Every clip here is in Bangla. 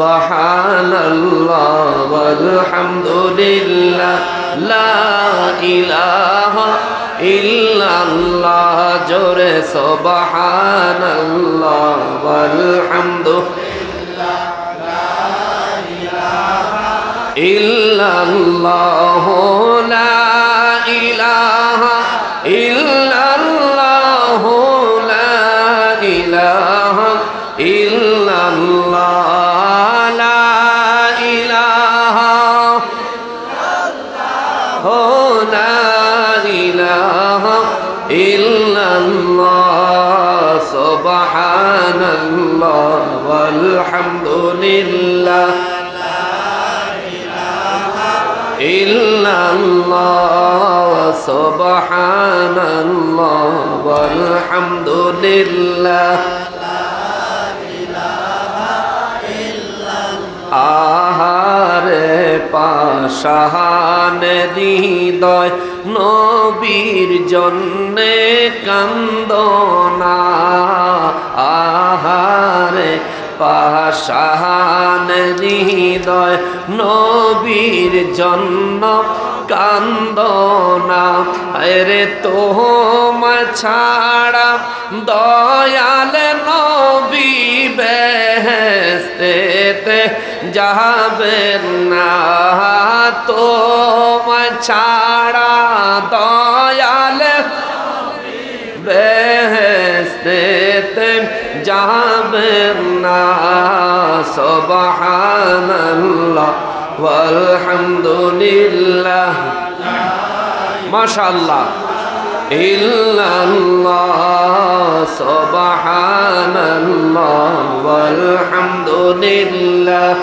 সুবহানাল্লাহ ওয়ালহামদুলিল্লাহ লা ইলাহা ইল্লাল্লাহ জোরে সুবহানাল্লাহ ওয়ালহামদুলিল্লাহ লা ইলাহা ইল্লাল্লাহ লা ইলাহা ইল্লাল্লাহ লা ইলাহা ইল্লাল্লাহ লা ইলাহা লা ইলাহা ইল্লাল্লাহ সুবহানাল্লাহ ওয়ালহামদুলিল্লাহ ইল্লাল্লাহ সুবহানাল্লাহ ওয়ালহামদুলিল্লাহ আহারে পাশাহান হৃদয় নবীর জন্যে কান্দনা আহারে পাশাহান হৃদয় নবীর জন্য কান্দনা আরে তোমার ছাড়া দয়াল নবী বেহেশতেতে যাবেন না তোমার ছাড়া দয়াল বেহেশতেতে যাবেন না সুবহানাল্লাহ ওয়ালহামদুলিল্লাহ মাশাআল্লাহ ইল্লাল্লাহ সুবহানাল্লাহ ওয়ালহামদুলিল্লাহ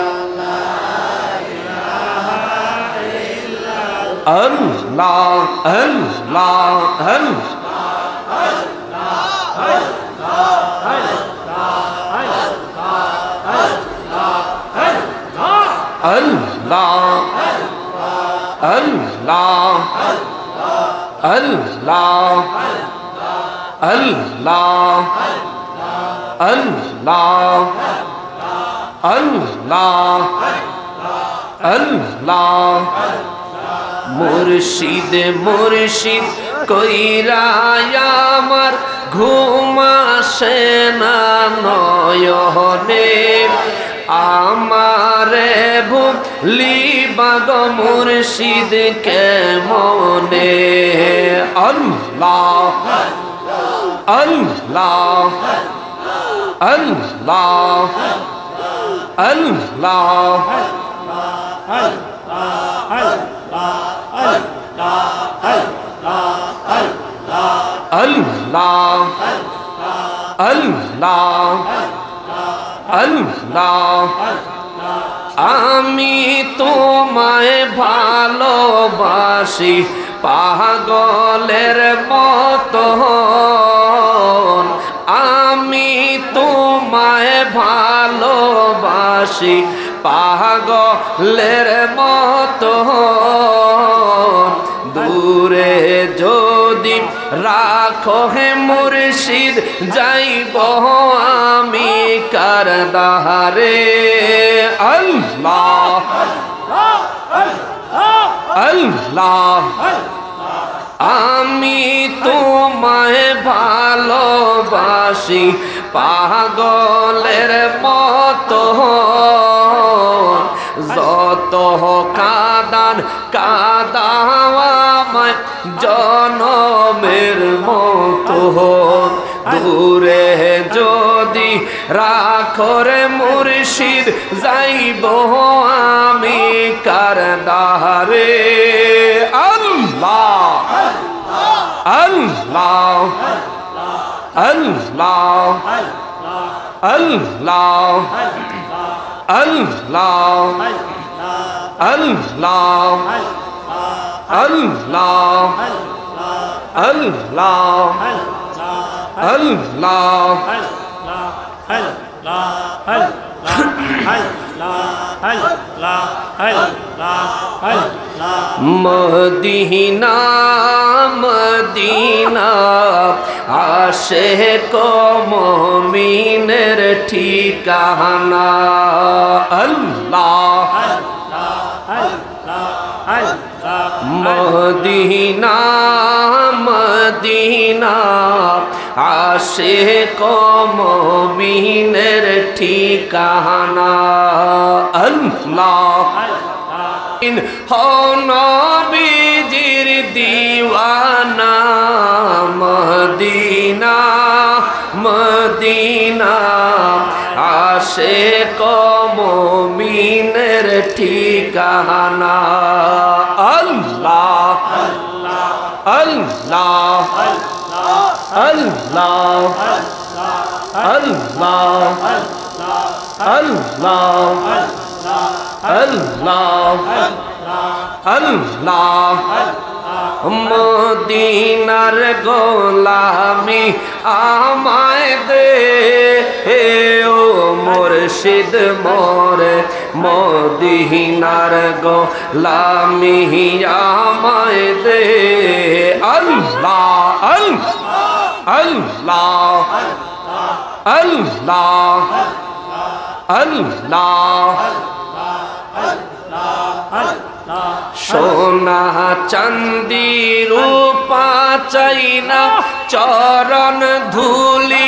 আল্লাহ আল্লাহ Allah Allah Allah Allah Allah Allah Allah মুর্শিদ মুর্শিদ কইরা আমার ঘুম আসে না নয়নে আমারে ভুলি বাগ মুর্শিদ কেমনে আল্লাহ আল্লাহ আল্লাহ আল্লাহ আল্লাহ আল্লাহ আল্লাহ আমি তোমায় ভালোবাসি পাগলের মতো আমি তোমায় ভালোবাসি পাগলের মতো দূরে যদি রাখো হে মুর্শিদ যাইব আমি কার দাহারে আল্লাহ আল্লাহ আমি তোমায় ভালোবাসি পাগলের মতো যত কাদান কাদাওয়ামায় জনমের মতো দূরে যদি রাখো রে মুর্শিদ যাইব আমি কার দাহারে আল্লাহ আল্লাহ আল্লাহ আল্লাহ আল্লাহ আল্লাহ আল্লাহ আল্লাহ আল্লাহ মদিনা মদিনা আশিক মুমিনের ঠিকানা আল্লাহ মদিনা মদিনা আশিক মুমিনের ঠিকানা আল্লাহ হো নবীজির দিওয়ানা মদিনা মদিনা আশিক মুমিনের ঠিকানা আল্লাহ আল্লাহ আল্লাহ আল্লাহ আল্লাহ আল্লাহ আল্লাহ মদিনার গোলামি আমায় দে হে ও মুর্শিদ মোরে মদিনার গোলামি আমায় দে আল্লাহ আল্লাহ আল্লাহ আল্লাহ সোনা চাঁদি রূপা চাই না চরণ ধুলি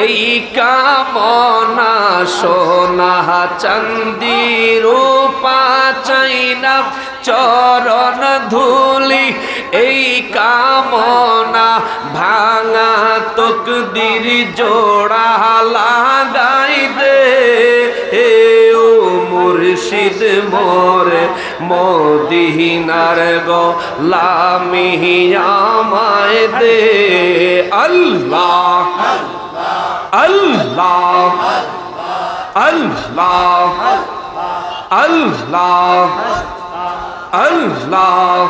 এই কামনা সোনা চাঁদি রূপা চাই না চরণ ধুলি এই কামনা ভাঙা তকদির জোড়া লাগাই দে হে ও মুর্শিদ মোরে মদিনার গোলামি আমায় দে আল্লাহ আল্লাহ আল্লাহ আল্লাহ আল্লাহ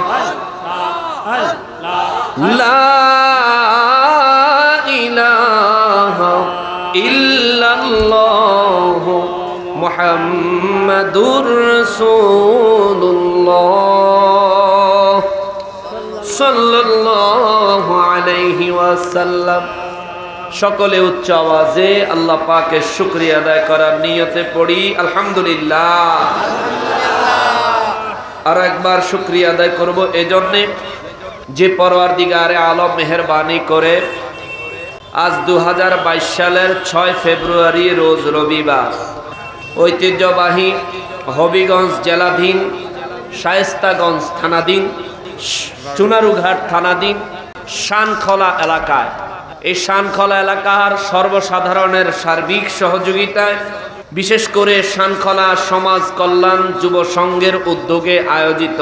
লা ইলাহা ইল্লাল্লাহ মুহাম্মাদুর রাসূলুল্লাহ সাল্লাল্লাহু আলাইহি ওয়াসাল্লাম। সকলে উচ্চ আওয়াজে আল্লাহ পাকের শুকরিয়া আদায় করার নিয়তে পড়ি আলহামদুলিল্লাহ। আর একবার শুকরিয়া আদায় করব এজন্যে যে পরওয়ারদিগারে আলম মেহেরবানি করে আজ 2022 সালের 6 ফেব্রুয়ারি রোজ রবিবার ঐতিহ্যবাহী হবিগঞ্জ জেলাধীন শায়েস্তাগঞ্জ থানাধীন চুনারুঘাট থানাধীন শানখলা এলাকায় এই শানখলা এলাকার সর্বসাধারণের সার্বিক সহযোগিতায় বিশেষ করে শানখলা সমাজ কল্যাণ যুব সংঘের উদ্যোগে আয়োজিত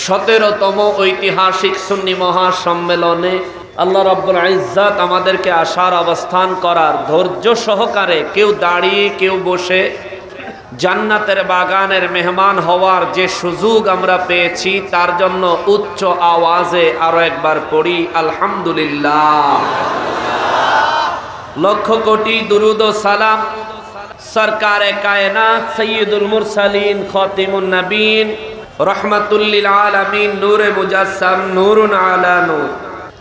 17তম ঐতিহাসিক সুন্নি মহাসম্মেলনে আল্লাহ রাব্বুল ইজ্জাত আমাদেরকে আসার অবস্থান করার ধৈর্য সহকারে কেউ দাঁড়িয়ে কেউ বসে জান্নাতের বাগানের মেহমান হওয়ার যে সুযোগ আমরা পেয়েছি তার জন্য উচ্চ আওয়াজে আরো একবার পড়ি আলহামদুলিল্লাহ। লক্ষ কোটি দুরুদ ও সালাম সরকারে কায়নাত সৈয়দুল মুরসালিন খাতিমুন নবীন রহমাতুল লিল আলামিন নূরে মুজাসসাম নূরুন আলা নূর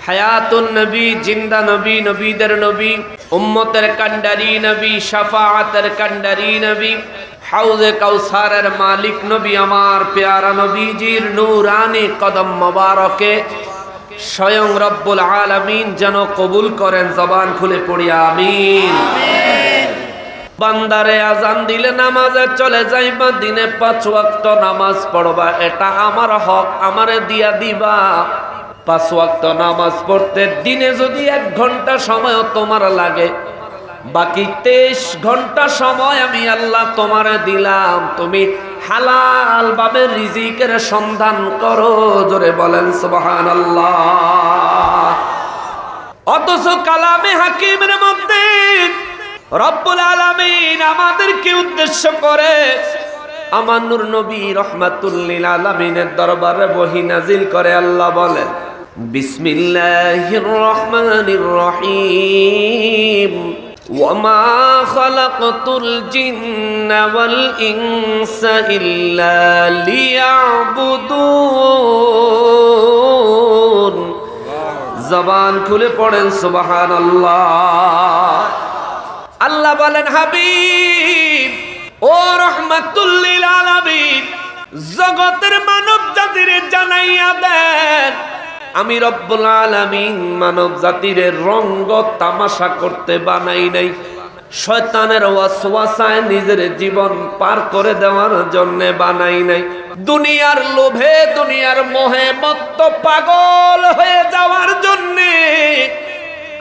হায়াতুন নবী জিন্দা নবী নবীদের নবী উম্মতের কান্ডারি নবী শাফাআতের কান্ডারি নবী হাউজে কাউসারের মালিক নবী আমার প্যারা নবীজির নূরানি কদম মোবারকে স্বয়ং রব্বুল আলামিন যেন কবুল করেন। জবান খুলে পড়ি আমিন। বান্দারে আজান দিলে নামাজে চলে যাইবা, দিনে 5 ওয়াক্ত নামাজ পড়বা, এটা আমার হক, আমারে দিয়া দিবা। 5 ওয়াক্ত নামাজ পড়তে দিনে যদি 1 ঘন্টা সময় তোমার লাগে, বাকি 23 ঘন্টা সময় আমি আল্লাহ তোমারে দিলাম, তুমি হালাল ভাবে রিজিকের সন্ধান করো। জোরে বলেন সুবহানাল্লাহ। অথচ কালামে হাকিমের মধ্যে রব্বুল আলামিন আমাদেরকে উদ্দেশ্য করে আমার নূর নবী রাহমাতুল লিল আলামিনের দরবারে ওহী নাজিল করে। আল্লাহ বলেন বিসমিল্লাহির রহমানির রহিম ওয়ামা খালাকতুল জিন্না ওয়াল ইনসা ইল্লা লিয়াবুদুন। জবান খুলে পড়েন সুবহানাল্লাহ। আল্লাহ বলেন, হাবিব ও রাহমাতুল লিল আলামিন, জগতের মানব জাতির জানাইয়া দেন, আমি রব্বুল আলামিন মানব জাতির রঙ্গ তামাশা করতে বানাই নাই, শয়তানের ওয়াসওয়াসায় নিজের জীবন পার করে দেওয়ার জন্য বানাই নাই, দুনিয়ার লোভে দুনিয়ার মোহে মত্ত পাগল হয়ে যাওয়ার জন্য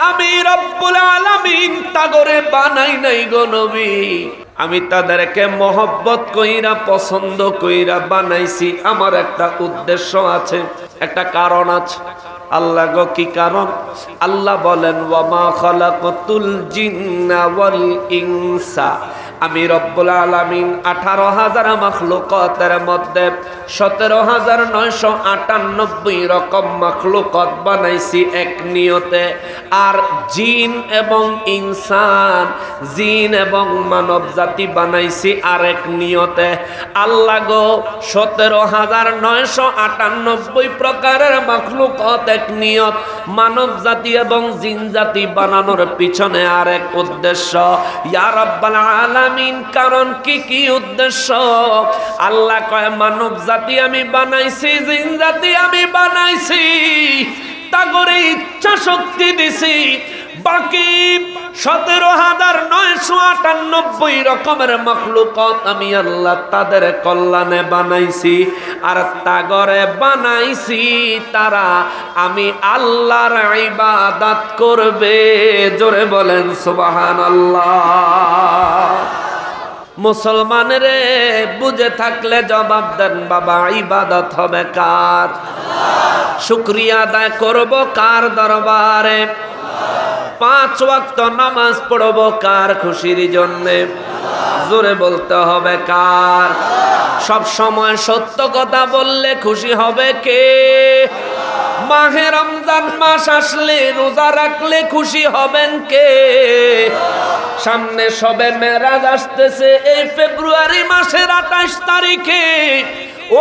আমি রব্বুল আলামিন তাগরে বানাই নাই গো নবী। আমি তাদেরকে মহব্বত কইরা পছন্দ কইরা বানাইছি। আমার একটা উদ্দেশ্য আছে, একটা কারণ আছে। আল্লাহ গো কি কারণ? আল্লাহ বলেন, ওয়ামা খালাকতুল জিন্না ওয়াল ইনসা, আমি রব্বুল আলামিন 18,000 মাখলুকাতের মধ্যে 17,998 রকম মাখলুকাত বানাইছি এক নিয়তে। আর জিন এবং ইনসান, জিন এবং মানব জাতি বানাইছি আরেক নিয়তে। আল্লাহ গো 17,998 প্রকারের মাখলুকাত এক নিয়ত, মানব জাতি এবং জিন জাতি বানানোর পিছনে আরেক উদ্দেশ্য। ইয়া রাব্বাল আলামিন, কারণ কি কি উদ্দেশ্য? আল্লাহ কয়, মানব জাতি আমি বানাইছি, জিন জাতি আমি বানাইছি, তাগরে ইচ্ছা শক্তি দিছি। বাকি 17,998 রকমের মাখলুকাত আমি আল্লাহ তাদের কল্যাণে বানাইছি। আর তাগরে বানাইছি তারা আমি আল্লাহর ইবাদত করবে। জোরে বলেন সুবহানাল্লাহ। মুসলমান রে, বুঝে থাকলে জবাব দেন বাবা, ইবাদত হবে কার? শুকরিয়া আদায় করব কার দরবারে? 5 ওয়াক্ত নামাজ পড়ব কার খুশির জন্যে? জোরে বলতে হবে কার? সব সময় সত্য কথা বললে খুশি হবে কে? মাহে রমজান মাস আসলে রোজা রাখলে খুশি হবেন কে? সামনে সবে মেরাজ আসতেছে এই ফেব্রুয়ারি মাসের 28 তারিখে।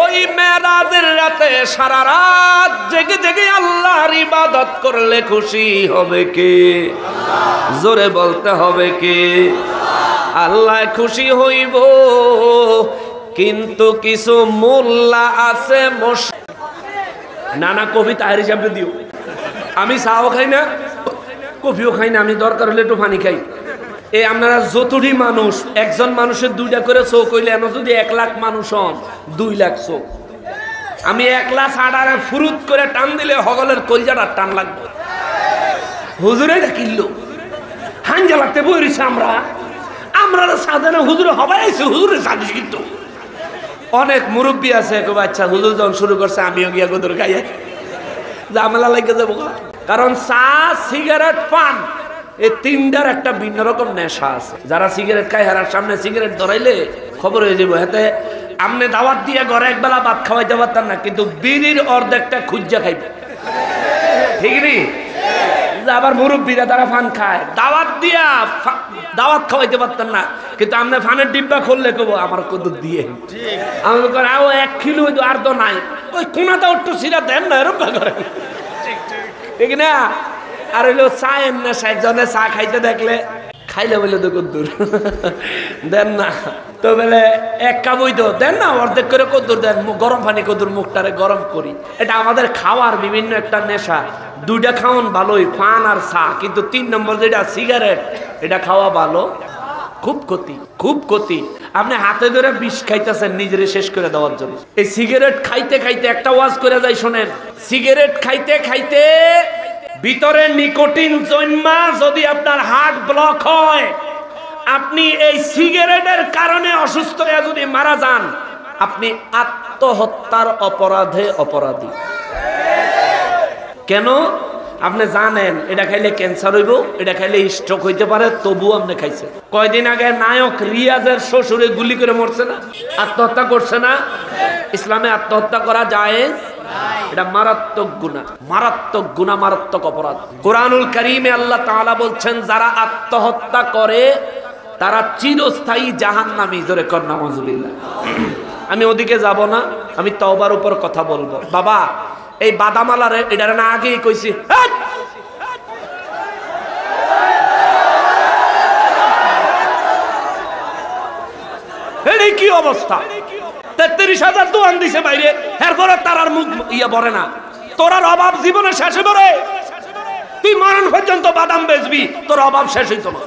ওই মেরাজের রাতে সারা রাত জেগে জেগে আল্লাহর ইবাদত করলে খুশি হবে কে? জোরে বলতে হবে কে? আল্লাহ খুশি হইব, কিন্তু কিছু মোল্লা আছে। নানা কবিতা হারি হিসাবে দিও। আমি চাও খাই না, কফিও খাই না, আমি দরকার হলে একটু পানি খাই। এই আপনারা যতটি মানুষ, একজন মানুষের 2টা করে চোখ হইলে এমন যদি 1 লাখ মানুষ হন, 2 লাখ চোখ। আমি 1 লাখ আড়ারে ফুরুত করে টান দিলে হগলের কলজাটা টান লাগবে। হুজুরে কিনলো হাঞ্জা লাগতে বইছে। আমরা সাধারণ হুজুরে হবাই আইছে, হুজুরে সাদিস। কিন্তু অনেক মুরব্বী আছে, আচ্ছা হুজুর যখন শুরু করছে আমিও গিয়া গোদর খাইয়া জামেলা লাগে যাবো। কারণ চা, সিগারেট, পান, এই 3টার একটা ভিন্ন রকম নেশা আছে। যারা সিগারেট খায় হারার সামনে সিগারেট ধরাইলে খবর হয়ে যাবো। হাতে আমনে দাওয়াত দিয়ে ঘরে একবেলা ভাত খাওয়াইতে পারতাম না, কিন্তু বিড়ির অর্ধেকটা খুঁজা খাইবে। ঠিক নেই? আবার মুরব্বীরা তারা ফান খায়, দাওয়াত দিয়া দাওয়াত খাওয়াইতে পারতাম না, কিন্তু আমরা ফানের ডিব্বা খুললে কব আমার কত দিয়ে আমাকে 1 কিলো আর তো নাই, ওই কোনাটা একটু সিরা দেন না, এরকম করে। ঠিক না? আর হইলো চায়ের নেশা, একজনে চা খাইতে দেখলে খাইলে বলে তো কদ্দুর দেন না, তো বলে 1 কাপ হইতো দেন না, অর্ধেক করে কদ্দুর দেন, গরম পানি কদ্দুর মুখটারে গরম করি। এটা আমাদের খাওয়ার বিভিন্ন একটা নেশা। 2টা খাওয়ান ভালোই, পান আর চা, কিন্তু 3 নম্বর যেটা সিগারেট, এটা খাওয়া ভালো, খুব ক্ষতি, খুব ক্ষতি। আপনি হাতে ধরে বিষ খাইতেছেন নিজের শেষ করে দেওয়ার জন্য। এই সিগারেট খাইতে খাইতে একটা ওয়াজ করে যাই শোনেন, সিগারেট খাইতে খাইতে ভিতরে নিকোটিন জন্মা যদি আপনার হার্ট ব্লক হয়, আপনি এই সিগারেটের কারণে অসুস্থ হয়ে যদি মারা যান, আপনি আত্মহত্যার অপরাধে অপরাধী। কেন? আপনি জানেন এটা খাইলে ক্যান্সার হইব, এটা খাইলে স্ট্রোক হইতে পারে, তবু আপনি খাইছেন। কয়দিন আগে নায়ক রিয়াজের শ্বশুরে গুলি করে মরছে না, আত্মহত্যা করছে না? ইসলামে আত্মহত্যা করা জায়েজ? এটা মারাত্মক গুনাহ, মারাত্মক গুনাহ, মারাত্মক অপরাধ। কোরআনুল কারীমে আল্লাহ তাআলা বলছেন যারা আত্মহত্যা করে তারা চিরস্থায়ী জাহান্নামী। জোরে কর নাউযুবিল্লাহ। আমি ওদিকে যাব না, আমি তওবার উপর কথা বলবো। বাবা এই বাদামালার এটার না আগেই কইছি, কি অবস্থা? 33,000 দোয়ান দিছে বাইরে, এরপরে তার আর মুখ ইয়ে ভরে না। তোর আর অভাব জীবনে শেষে ভরে, তুই মরণ পর্যন্ত বাদাম বেচবি, তোর অভাব শেষ হইতো না।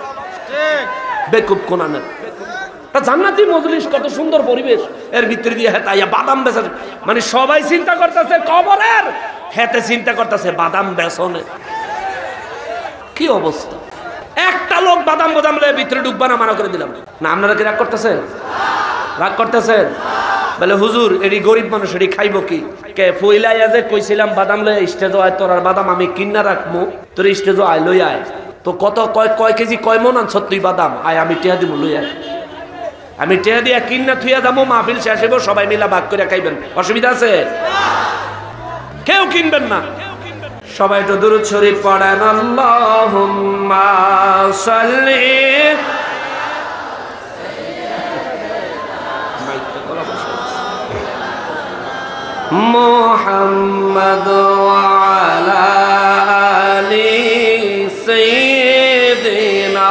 বেকুব কোনানের জান্নাতি মজলিস, কত সুন্দর পরিবেশ, এর ভিতরে দিয়ে হেতাইয়া বাদাম বেচা। মানে সবাই চিন্তা করতেছে কবরের, হেতে চিন্তা করতেছে বাদাম বেচনে। কি অবস্থা! একটা লোক বাদাম বাদাম ভিতরে ঢুকবা না, মানা করে দিলাম না। আপনারা কি রাগ করতেছেন? রাগ করতেছেন? বলে হুজুর এটি গরিব মানুষ, এটি খাইব কি? কে ফইলাইয়া যে কইছিলাম বাদাম লই স্টেজ আয়, তোর আর বাদাম আমি কিনা রাখবো, তোর স্টেজ আয় লই আয়। তো কত কয় কেজি কয় মন আনছ তুই বাদাম? আয় আমি টেয়া দিব, লই আয়। আমি টেয়া দিয়া কিনা থুইয়া যাবো, মাহফিল শেষ হইব, সবাই মিলা ভাগ করে খাইবেন। অসুবিধা আছে? কেউ কিনবেন না। সবাই একটু দুরূদ শরীফ পড়েন। আল্লাহুম্মা সাল্লি মুহাম্মাদ ওয়া আলা আলি সাইয়্যিদিনা।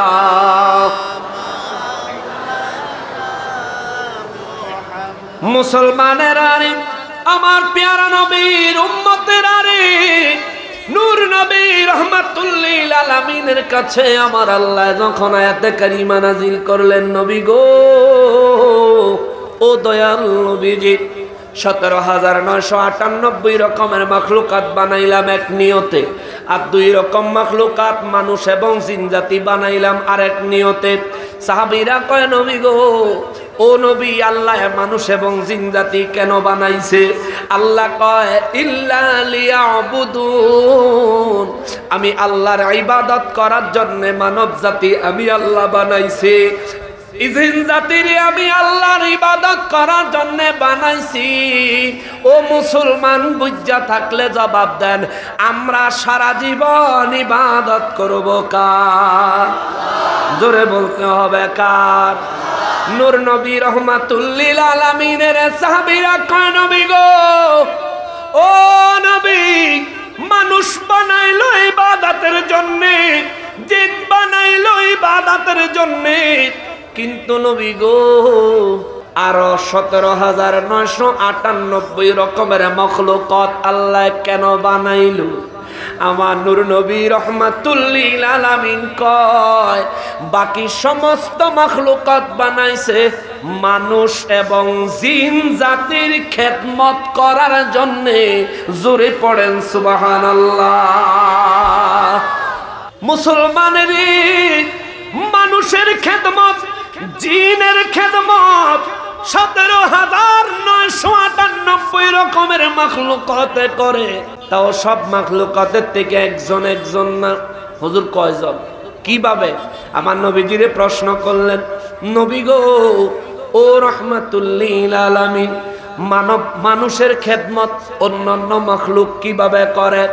মুসলমানেরা রে, আমার প্যারা নবীর উম্মতেরা রে, নূর নবী রাহমাতুল লিল আলামিনের কাছে আমার আল্লাহ যখন আয়াতে কারিমা নাযিল করলেন, নবী গো, ও দয়াল নবীজি, 17,998 রকমের মাখলুকাত বানাইলাম এক নিয়তে, আর 2 রকম মাখলুকাত মানুষ এবং জিন জাতি বানাইলাম আরেক নিয়তে। সাহাবীরা কয় নবী গো, ও নবী, আল্লাহ মানুষ এবং জিন জাতি কেন বানাইছে? আল্লাহ কয় ইল্লা লিয়াবুদুন, আমি আল্লাহর ইবাদত করার জন্য মানব জাতি আমি আল্লাহ বানাইছি। জিন জাতিরে আমি আল্লাহর ইবাদত করার জন্য বানাইছি। ও মুসলমান, বুঝা থাকলে জবাব দেন, আমরা সারা জীবন ইবাদত করব কার? জোরে বলতে হবে কার? নূর নবী রাহমাতুল লিল আলামিনের সাহাবীরা কয় নবী গো, ও নবী, মানুষ বানাইলো ইবাদতের জন্য, জিন বানাইলো ইবাদতের জন্য, কিন্তু নবী গো আরো 17,998 রকমের মাখলুকাত আল্লাহ কেন বানাইলো? আমার নূর নবী রাহমাতুল লিল আলামিন কয় বাকি সমস্ত মাখলুকাত বানাইছে মানুষ এবং জিন জাতির খেদমত করার জন্য। জোরে পড়েন সুবহানাল্লাহ। মুসলমানের মানুষের খেদমত, জিনের খেদমত 17,998 রকমের মাখলুকাতে করে। তাও সব মাখলুকাতের থেকে একজন একজন না। হুজুর কয়জন? কিভাবে? আমার নবীজিরে প্রশ্ন করলেন, নবী গো, ও রাহমাতুল লিল আলামিন, মানুষের খেদমত অন্যান্য মাখলুক কিভাবে করে?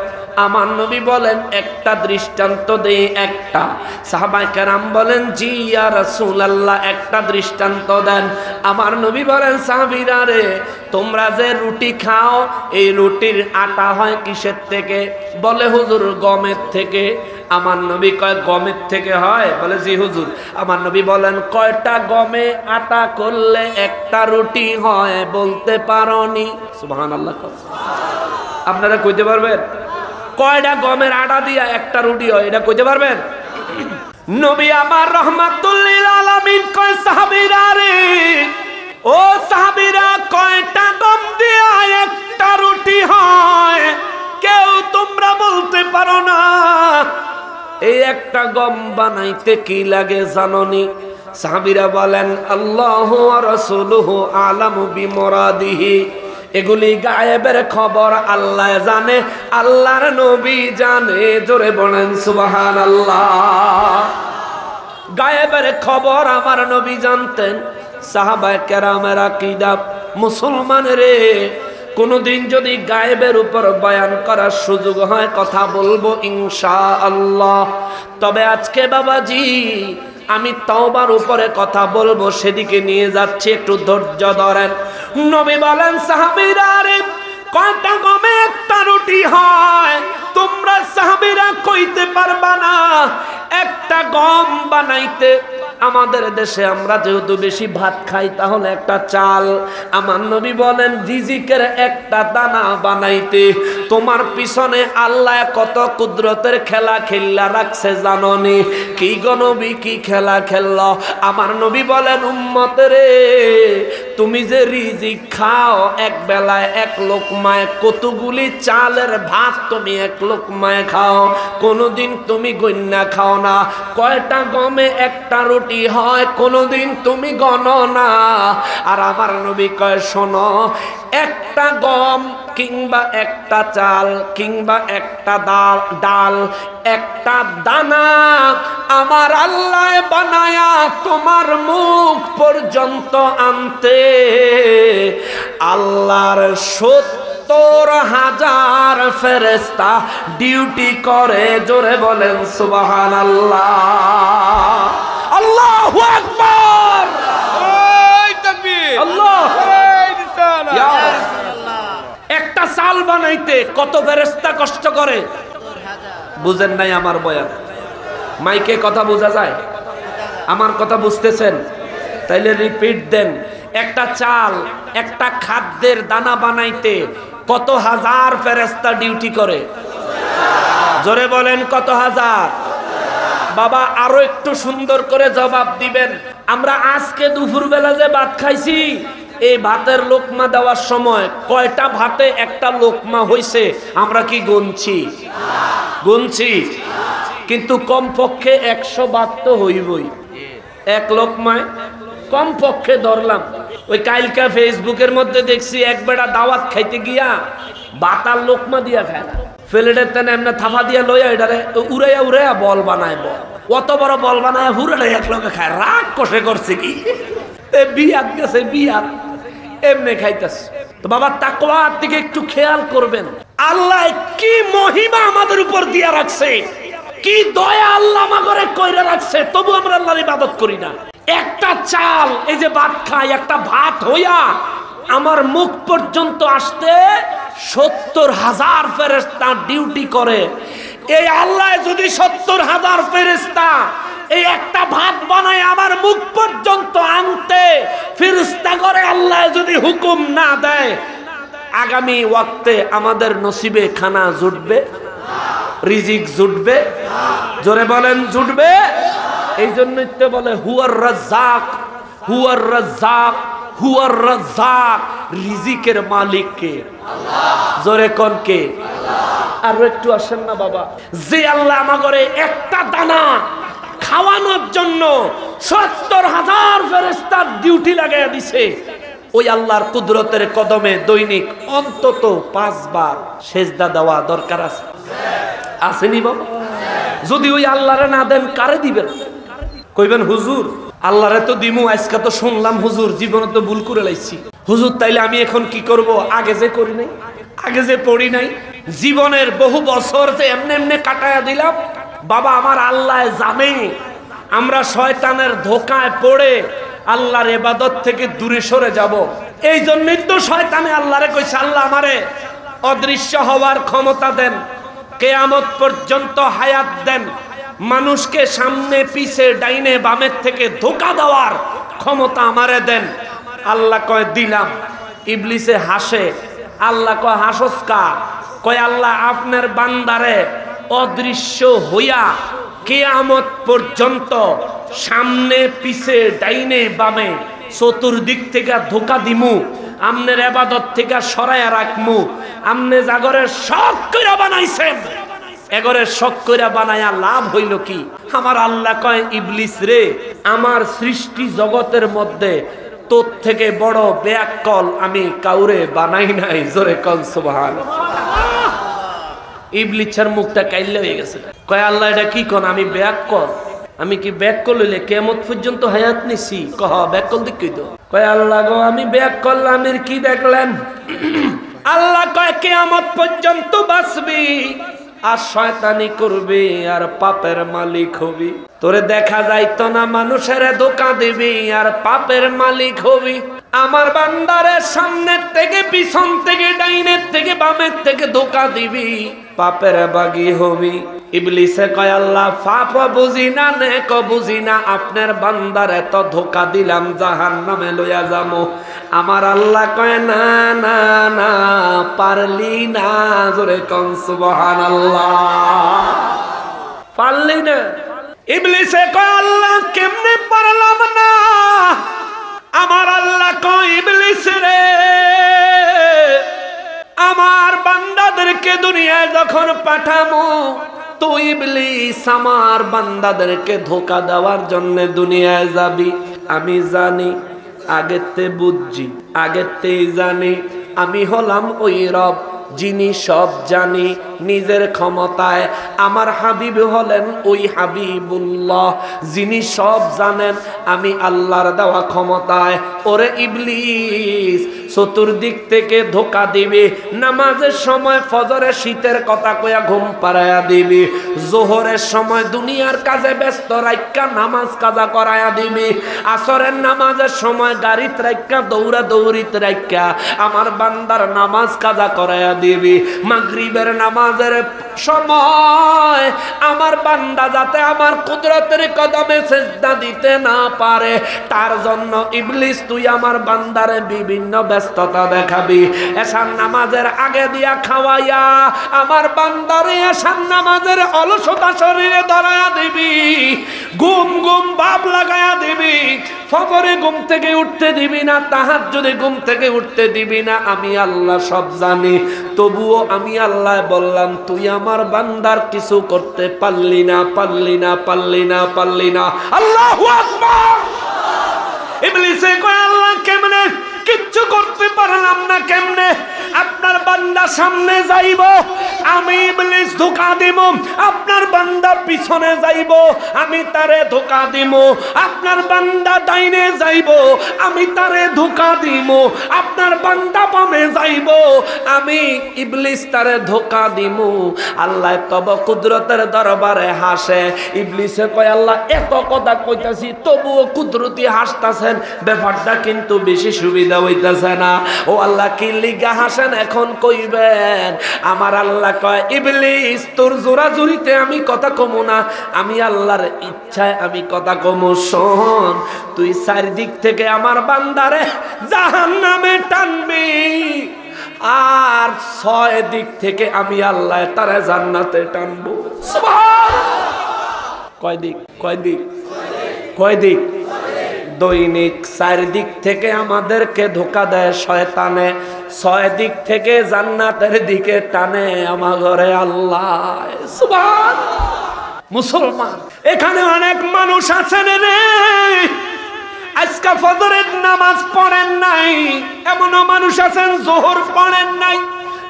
আমার নবী বলেন একটা দৃষ্টান্ত দেই। একটা সাহাবায়ে কেরাম বলেন জি ইয়া রাসূলুল্লাহ, একটা দৃষ্টান্ত দেন। আমার নবী বলেন সাহাবীরা রে, তোমরা যে রুটি খাও এই রুটির আটা হয় কিসের থেকে? বলে হুজুর গমের থেকে। আমার নবী কয় গমের থেকে হয়? বলে জি হুজুর। আমার নবী বলেন কয়টা গমে আটা করলে একটা রুটি হয় বলতে পারোনি? সুবহানাল্লাহ। আপনারা কইতে পারবেন কয়টা গমের আটা দিয়া একটা রুটি হয়? এটা কইতে পারবেন? নবী আমার রাহমাতুল লিল আলামিন কয় সাহাবীরা রে, ও সাহাবীরা, কয়টা গম দিয়া একটা রুটি হয় কেউ তোমরা বলতে পারো না? এই একটা গম বানাইতে কি লাগে জানোনি? সাহাবীরা বলেন আল্লাহু ওয়া রাসূলুহু আলামু বিমুরাদিহি। এগুলি গায়েবের খবর আল্লাহ জানে, আল্লাহর নবী জানে। জোরে বলেন সুবহানাল্লাহ। গায়েবের খবর আমার নবী জানতেন। সাহাবায়ে কেরামের আকীদা, মুসলমান রে, কোনদিন যদি গায়েবের উপর বয়ান করার সুযোগ হয় কথা বলবো ইনশাআল্লাহ। তবে আজকে বাবাজি আমি তওবার উপরে কথা বলবো, সেদিকে নিয়ে যাচ্ছি, একটু ধৈর্য ধরেন। নবী বলেন সাহাবীরা, রে কয়টা গমে একটা রুটি হয়? তোমরা সাহাবীরা কইতে পারবা না একটা গম বানাইতে। আমাদের দেশে আমরা যেহেতু বেশি ভাত খাই, তাহলে একটা চাল। আমার নবী বলেন রিজিকের একটা দানা বানাইতে তোমার পিছনে আল্লাহ কত কুদরতের খেলা খেললা রাখছে জাননি? কি গো নবী, কি খেলা খেলল? আমার নবী বলেন উম্মতেরে, তুমি যে রিজিক খাও এক বেলায় এক লোকমায়, কতগুলি চালের ভাত তুমি এক লোকমায় খাও, কোনদিন তুমি গণ্যা খাও না। কয়টা গমে একটা রুটি হয় কোনদিন তুমি গণো না। আর আমার নবী কয় শোনো, একটা গম কিংবা একটা চাল কিংবা একটা ডাল একটা দানা আমার আল্লাহ বানায়া তোমার মুখ পর্যন্ত আনতে আল্লাহর 70,000 ফেরেশতা ডিউটি করে। জোরে বলেন সুবহানাল্লাহ, আল্লাহু আকবার, ওই তাকবীর, আল্লাহ, ওই রিসালাত। একটা চাল বানাইতে কত ফেরেশতা কষ্ট করে? বুঝেন নাই আমার বয়ান? মাইকে কথা বোঝা যায়? আমার কথা বুঝতেছেন? তাইলে রিপিট দেন। একটা চাল, একটা খাদ্যের দানা বানাইতে কত হাজার ফেরেশতা ডিউটি করে? জোরে বলেন কত হাজার? বাবা আরো একটু সুন্দর করে জবাব দিবেন। আমরা আজকে দুপুরবেলা যে ভাত খাইছি, এই ভাতের লোকমা দেওয়ার সময় কয়টা ভাতে একটা লোকমা হইছে আমরা কি গুনছি? গুনছি। কিন্তু কমপক্ষে 100 ভাত তো হইবই এক লোকমায়, কমপক্ষে ধরলাম। ওই কালকা ফেসবুকের মধ্যে দেখছি এক বেড়া দাওয়াত খাইতে গিয়া বাতার লোকমা দিয়া খায় না, ফেলেটের তেনে এমনি থাফা দিয়া লইয়া এটারে উড়াইয়া উড়াইয়া বল বানায়। বল অত বড় বল বানায় হুড়াই এক লোকে খায়। রাগ কষে করছে কি, বিয়াত গেছে, বিয়াত এমনি খাইতেছে। তো বাবা তাকওয়ার দিকে একটু খেয়াল করবেন। আল্লাহ কি মহিমা আমাদের উপর দিয়া রাখছে, কি দয়া আল্লাহ আমাদের কইরা রাখছে, তবু আমরা আল্লাহর ইবাদত করি না। একটা চাল, এই যে ভাত খাই, একটা ভাত হইয়া আমার মুখ পর্যন্ত আসতে 70,000 ফেরেশতা ডিউটি করে। এই আল্লাহ যদি 70,000 ফেরেশতা এই একটা ভাত বানায় আমার মুখ পর্যন্ত আনতে ফেরেশতা করে আল্লাহ যদি হুকুম না দেয়, আগামী ওয়াক্তে আমাদের নসিবে খানা জুটবে, রিজিক জুটবে? জোরে বলেন জুটবে? এই জন্যই তো বলে হুয়ার রাজ্জাক, হুয়ার রাজ্জাক, হুয়ার রাজ্জাক। রিজিকের মালিক কে? আল্লাহ। জোরে কোন কে? আল্লাহ। আর একটু আসেন না বাবা, যে আল্লাহ আমাগরে একটা দানা খাওয়ানোর জন্য 70,000 ফেরেশতার ডিউটি লাগাইয়া দিছে, ওই আল্লাহর কুদরতের কদমে দৈনিক অন্তত 5 বার সেজদা দেওয়া দরকার আছে। আসেনি বাবা? যদি ওই আল্লাহরে না দেন কারে দিবেন? কইবেন হুজুর আল্লাহরে তো দিমু, আজকে তো শুনলাম হুজুর জীবনে তো ভুল করে লাইছি। হুজুর তাইলে আমি এখন কি করব? আগে যে করি নাই, আগে যে পড়ি নাই, জীবনের বহু বছর যে এমনি এমনি কাটায়া দিলাম। বাবা আমার আল্লাহ জানে আমরা শয়তানের ধোকায় পড়ে আল্লাহর ইবাদত থেকে দূরে সরে যাব। এই জন্যই তো শয়তানে আল্লাহরে কইছে, আল্লাহ আমারে অদৃশ্য হওয়ার ক্ষমতা দেন, কিয়ামত পর্যন্ত হায়াত দেন, মানুষকে সামনে পিছে ডাইনে বামের থেকে ধোঁকা দেওয়ার ক্ষমতা আমারে দেন। আল্লাহ কয় দিলাম। ইবলিসে হাসে, আল্লাহ কয় হাসস কা? কয় আল্লাহ আপনার বান্দারে অদৃশ্য হইয়া কিয়ামত পর্যন্ত সামনে পিছে ডাইনে বামে চতুর্দিক থেকে ধোঁকা দিমু, আমনের ইবাদত থেকে সরাইয়া রাখমু। আমনে জাগরের শখ কইরা বানাইছেন, এগরের শখ কইরা বানায়া লাভ হইল কি? আমার আল্লাহ কয় ইবলিস রে, আমার সৃষ্টি জগতের মধ্যে তোর থেকে বড় বেয়াক্কল আমি কাউরে বানাই নাই। জোরে কোন সুবহানাল্লাহ। ইবলিসের মুখটা কাইল্লা হয়ে গেছে। কয় আল্লাহ এটা কি কোন? আমি বেয়াক্কল? আমি কি বেয়াক্কল হইলে কিয়ামত পর্যন্ত হায়াত নিছি? কহ বেয়াক্কল দিক কই তো? কয় আল্লাহ গো আমি বেয়াক্কল, আমির কি দেখলেন? আল্লাহ কয় কিয়ামত পর্যন্ত বাঁচবি আর শয়তানি করবি আর পাপের মালিক হবি। তোরে দেখা যাইতো না, মানুষের ধোঁকা দিবি আর পাপের মালিক হবি। আমার বান্দারের সামনের থেকে পিছন থেকে ডাইনের থেকে বামের থেকে ধোঁকা দিবি, পাপের বাগী হবি। ইবলিসে কয় আল্লাহ পাপ বুঝি না নেক বুঝি না, আপনার বান্দারে তো ধোঁকা দিলাম জাহান্নামে লইয়া যাবো। আমার আল্লাহ কয় না না না, পারলি না। জোরে কোন সুবহানাল্লাহ। পারলি না। ইবলিসে কয় আল্লাহ কেমনে পারলাম না? আমার আল্লাহ কয় ইবলিস রে, আমার বান্দাদেরকে দুনিয়ায় যখন পাঠাবো, তুই ইবলিস আমার বান্দাদেরকে ধোঁকা দেওয়ার জন্য দুনিয়ায় যাবি। আমি জানি, আগেতে বুঝছি, আগেতেই জানি আমি হলাম ওই রব যিনি সব জানি। নিজের ক্ষমতায় আমার হাবিব হলেন ওই হাবিবুল্লাহ যিনি সব জানেন। আমি আল্লাহর দেওয়া ক্ষমতায় ওরে ইবলিস চতুর্দিক থেকে ধোঁকা দিবি। নামাজের সময় ফজরের শীতের কথা কইয়া ঘুম পাড়াইয়া দিবি। জোহরের সময় দুনিয়ার কাজে ব্যস্ত রাইক্কা নামাজ কাজা করাইয়া দিবি। আসরের নামাজের সময় গাড়িতে রাইক্কা দৌড়া দৌড়িতে রাইক্কা আমার বান্দার নামাজ কাজা করাইয়া দিবি। মাগরিবের নামাজের সময় আমার বান্দা যাতে আমার কুদরতের কদমে সিজদা দিতে না পারে, তার জন্য ইবলিস তুই আমার বান্দারে বিভিন্ন ব্যস্ততা দেখাবি। এশার নামাজের আগে দিয়া খাওয়াইয়া আমার বান্দারে এশার নামাজের অলসতা শরীরে ধরাইয়া দিবি। ঘুম ঘুম ভাব লাগাইয়া দিবি। ফজরে ঘুম থেকে উঠতে দিবি না, তাহাজ্জুদে ঘুম থেকে উঠতে দিবি না। আমি আল্লাহ সব জানি, তবুও আমি আল্লাহ বললাম তুই আমার বান্দার কিছু করতে পারলি না, পারলি না, পারলি না, পারলি না। আল্লাহু আকবার। ইবলিসে কয় আল্লাহ কেমনে? কিচ্ছু করতে পারলাম না। কেমনে? আপনার বান্দা সামনে যাইব, আমি ইবলিস ধোঁকা দিব। আপনার বান্দা পিছনে যাইব, আমি তারে ধোঁকা দিব। আপনার বান্দা ডাইনে যাইব, আমি তারে ধোঁকা দিব। আপনার বান্দা বামে যাইব, আমি ইবলিস তারে ধোঁকা দিব। আল্লাহ তব কুদরতের দরবারে হাসে। ইবলিসে কয় আল্লাহ এত কথা কইতাছি তবুও কুদরতি হাসতাছেন, ব্যাপারটা কিন্তু বেশি সুবিধা হইতাছে না। ও আল্লাহ কি লিগা হাসেন এখন কইবেন? আমার আল্লাহ কয় ইবলিস তোর জোরাজুরিতে আমি কথা কমু না, আমি আল্লাহর ইচ্ছায় আমি কথা কমু। শোন, তুই চারিদিক থেকে আমার বান্দারে জাহান্নামে টানবি, আর 6 দিক থেকে আমি আল্লাহ তারে জান্নাতে টানবো। সুবহানাল্লাহ। কয় দিক? কয় দিক? কয় দিক? দৈনিক 4 দিক থেকে আমাদেরকে ধোঁকা দেয় শয়তানে, 6 দিক থেকে জান্নাতের দিকে টানে আমার ঘরে আল্লাহ। সুবহানাল্লাহ। মুসলমান এখানে অনেক মানুষ আছেন রে, আজকে ফজরের নামাজ পড়েন নাই, এমনও মানুষ আছেন জোহর পড়েন নাই,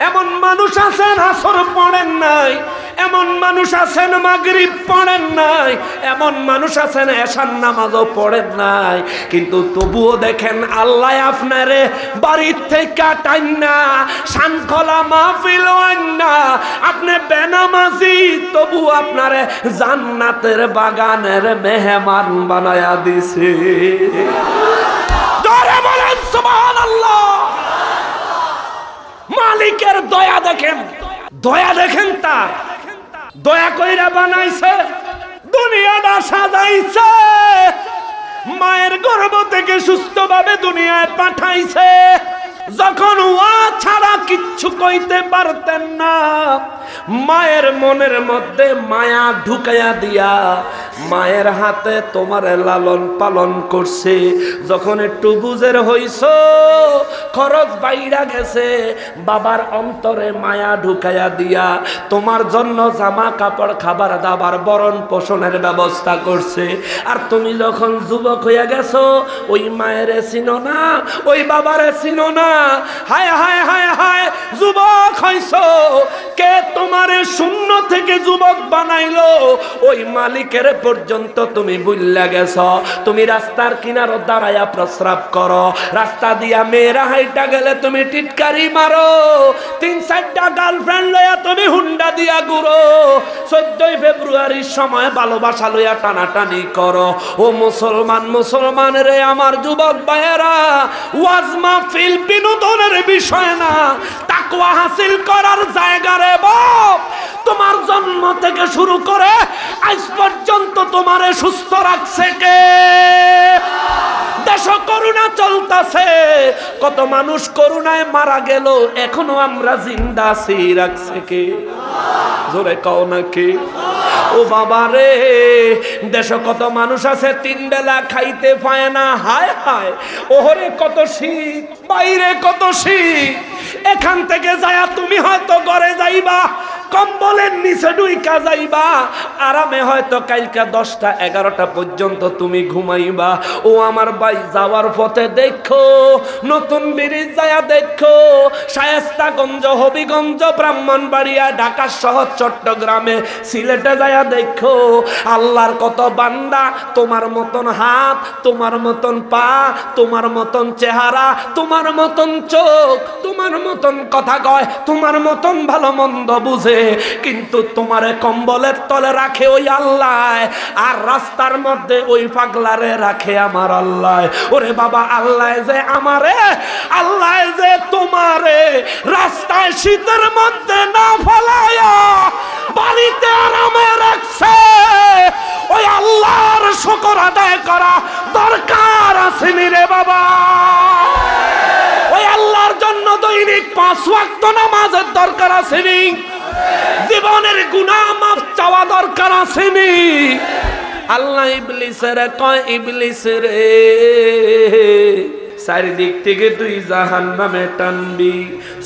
এমন মানুষ আছেন আসর পড়েন নাই, এমন মানুষ আছেন মাগরিব পড়েন নাই, এমন মানুষ আছেন এশার নামাজও পড়েন নাই। কিন্তু তবুও দেখেন আল্লাহ আপনারে বাড়ির থেকে টাইনা শানখোলা মাহফিল আইনা আপনি বেনামাজি, তবু আপনারে জান্নাতের বাগানের মেহমান বানায়া দিছে। জোরে বলেন সুবহানাল্লাহ। মালিকের দয়া দেখেন, দয়া দেখেন, তার দয়া কইরা বানাইছে, দুনিয়াটা সাজাইছে, মায়ের গর্ভ থেকে সুস্থভাবে দুনিয়ায় পাঠাইছে। যখন ওয়া ছাড়া কিচ্ছু কইতে পারতেন না, মায়ের মনের মধ্যে মায়া ঢুকাইয়া দিয়া মায়ের হাতে তোমারে লালন পালন করছে। যখন একটু বুঝের হইছ, খরচ বাইরা গেছে, বাবার অন্তরে মায়া ঢুকাইয়া দিয়া তোমার জন্য জামা কাপড় খাবার দাবার বরণ পোষণের ব্যবস্থা করছে। আর তুমি যখন যুবক হইয়া গেছো, ওই মায়েরে চিনো না, ওই বাবারে চিনো না। হায় হায় হায় হায়, যুবক হইছো, কে তোমারে শূন্য থেকে যুবক বানাইলো? ওই মালিকের পর্যন্ত তুমি ভুইল্লা গেছো। তুমি রাস্তার কিনারো দাঁড়াইয়া প্রস্রাব করো, রাস্তা দিয়া মেয়েরা হাই বাইটা গেলে তুমি টিটকারি মারো, 3-4টা গার্লফ্রেন্ড লইয়া তুমি হুন্ডা দিয়া ঘুরো, 14ই ফেব্রুয়ারির সময় ভালোবাসা লইয়া টানাটানি করো। ও মুসলমান, মুসলমান রে আমার যুবক ভাইয়েরা, ওয়াজ মাহফিল বিনোদনের বিষয় না, তাকওয়া হাসিল করার জায়গা রে বাপ। তোমার জন্ম থেকে শুরু করে আজ পর্যন্ত তোমারে সুস্থ রাখছে কে? দেশ করোনা চলতেছে, কত মানুষ করোনায় মারা গেল, এখনো আমরা জিন্দা আছি, রাখছে কে? জোরে কও না কে? ও বাবা রে, দেশ কত মানুষ আছে 3 বেলা খাইতে পায় না। হায় হায়, ওহরে কত শীত, বাইরে কত শীত। এখান থেকে যায়া তুমি হয়তো ঘরে যাইবা, কম্বলের নিচে ঢুইকা যাইবা, আরামে হয়তো কালকা 10টা 11টা পর্যন্ত তুমি ঘুমাইবা। ও আমার ভাই, যাওয়ার পথে দেখো নতুন ব্রিজ, যায়া দেখো শায়েস্তাগঞ্জ, হবিগঞ্জ, ব্রাহ্মণবাড়িয়া, ঢাকা শহর, চট্টগ্রামে, সিলেটে যায়া দেখো আল্লাহর কত বান্দা তোমার মতন হাত, তোমার মতন পা, তোমার মতন চেহারা, তোমার মতন চোখ, তোমার মতন কথা কয়, তোমার মতন ভালো মন্দ বুঝে, কিন্তু তোমারে কম্বলের তলে রাখে ওই আল্লাহ, আর রাস্তার মধ্যে ওই পাগলারে রাখে আমার আল্লাহ। ওরে বাবা, আল্লাহ যে আমারে, আল্লাহ যে তোমারে রাস্তায় শীতের মধ্যে না ফেলায়া বাড়িতে আরামে রাখছে, ওই আল্লাহর শুকর আদায় করা দরকার আছে রে বাবা। ওই আল্লাহর জন্য দৈনিক 5 ওয়াক্ত নামাজের দরকার আছে নি? জীবনের গুনাহ মাফ চাওয়া দরকার আছে নি? আল্লাহ ইবলিসের কয়, ইবলিস রে, চারিদিক থেকে তুই জাহান্নামে টানবি,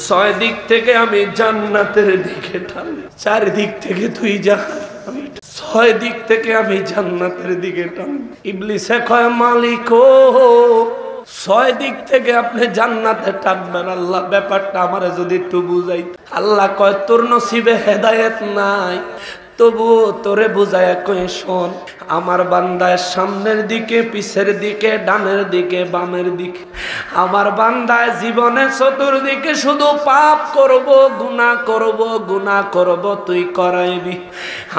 6 দিক থেকে আমি জান্নাতের দিকে টানবি। 4 দিক থেকে তুই জাহান্নামে, 6 দিক থেকে আমি জান্নাতের দিকে টানবি। ইবলিসে কয়, মালিক ও, 6 দিক থেকে আপনি জান্নাতে টানবেন, আল্লাহ ব্যাপারটা আমারে যদি একটু বুঝাই। আল্লাহ কয়, তোর নসিবে হেদায়েত নাই, তবুও তোরে বুঝায় কই, শোন, আমার বান্দায় সামনের দিকে, পিছের দিকে, ডানের দিকে, বামের দিকে, আমার বান্দায় জীবনে চতুর্দিকে শুধু পাপ করব, গুনাহ করব, গুনাহ করব, তুই করাইবি।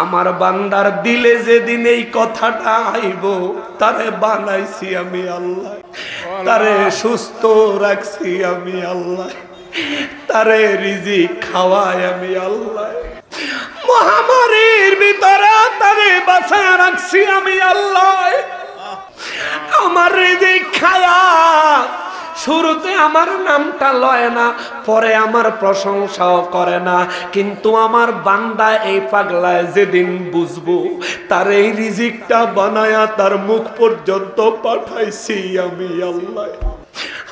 আমার বান্দার দিলে যেদিন এই কথাটা আইব, তারে বানাইছি আমি আল্লাহ, তারে সুস্থ রাখছি আমি আল্লাহ, তারে রিজিক খাওয়াই আমি আল্লাহ, মহামারীর ভিতরে তারে বাঁচায় রাখছি আমি আল্লাহ। আমার রিজিক খায়া শুরুতে আমার নামটা লয় না, পরে আমার প্রশংসাও করে না, কিন্তু আমার বান্দা এই পাগলায় যেদিন বুঝবো, তার এই রিজিকটা বানায়া তার মুখ পর্যন্ত পাঠাইছি আমি আল্লাহ।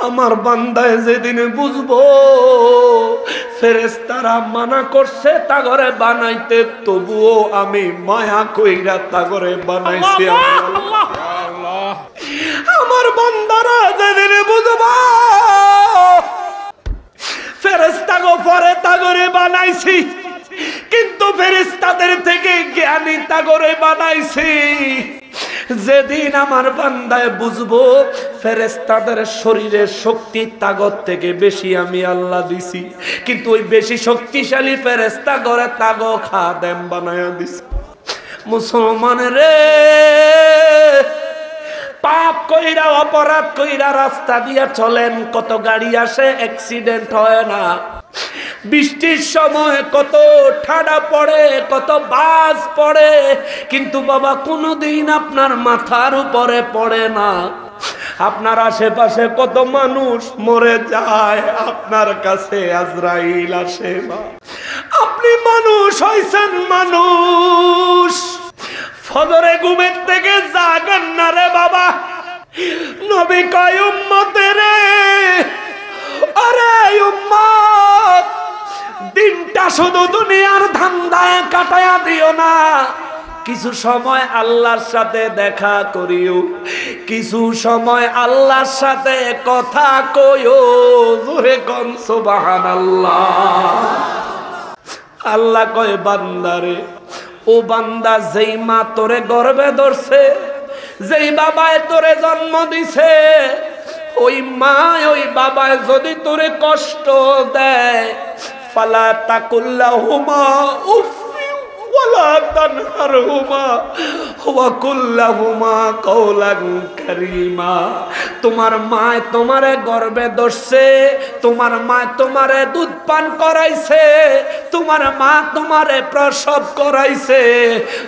আমার বান্দায় যেদিন বুঝবো ফেরেশতারা মানা করছে তাগরে বানাইতে, তবুও আমি মায়া কইরা তাগরে বানাইছি আল্লাহ। আমার বান্দারা যেদিন বুঝবো ফেরেশতাগো পরে তাগরে বানাইছি, কিন্তু ফেরেশতাদের থেকে জ্ঞানী তাগরে বানাইছি। যেদিন আমার বান্দায় বুঝবো ফেরেশতাদের শরীরের শক্তি তাগত থেকে বেশি আমি আল্লাহ দিছি, কিন্তু ওই বেশি শক্তিশালী ফেরেশতা করে তাগো খাদেম বানায়া দিছি। মুসলমান রে, পাপ কইরা, অপরাধ কইরা রাস্তা দিয়া চলেন, কত গাড়ি আসে, অ্যাক্সিডেন্ট হয় না। বৃষ্টির সময় কত ঠাডা পড়ে, কত বাজ পড়ে, কিন্তু বাবা কোনোদিন আপনার মাথার উপরে পড়ে না। আপনার আশেপাশে কত মানুষ মরে যায়, আপনার কাছে আজরাইল আসে না। আপনি মানুষ হইছেন, মানুষ। ফজরে ঘুমের থেকে জাগেন না রে বাবা। নবী কয়, উম্মতেরে, আরে উম্মত, দিনটা শুধু দুনিয়ার ধান্দায় কাটায়া দিও না, কিছু সময় আল্লাহর সাথে দেখা করিও, কিছু সময় আল্লাহর সাথে কথা কইও। জোরে কোন সুবহানাল্লাহ। আল্লাহ কয়, বান্দারে, ও বান্দা, যেই মা তোরে গর্ভে ধরছে, যেই বাবায় তোরে জন্ম দিছে, ওই মা ওই বাবা যদি তোরে কষ্ট দেয়, ফালা তাকুল্লাহুমা উফ ওয়ালা তানহারহুমা ওয়া কুল্লাহুমা কাওলান কারীমা। তোমার মা তোমারে গর্ভে ধরছে, তোমার মা তোমারে দুধ পান করাইছে, তোমার মা তোমারে প্রসব করাইছে,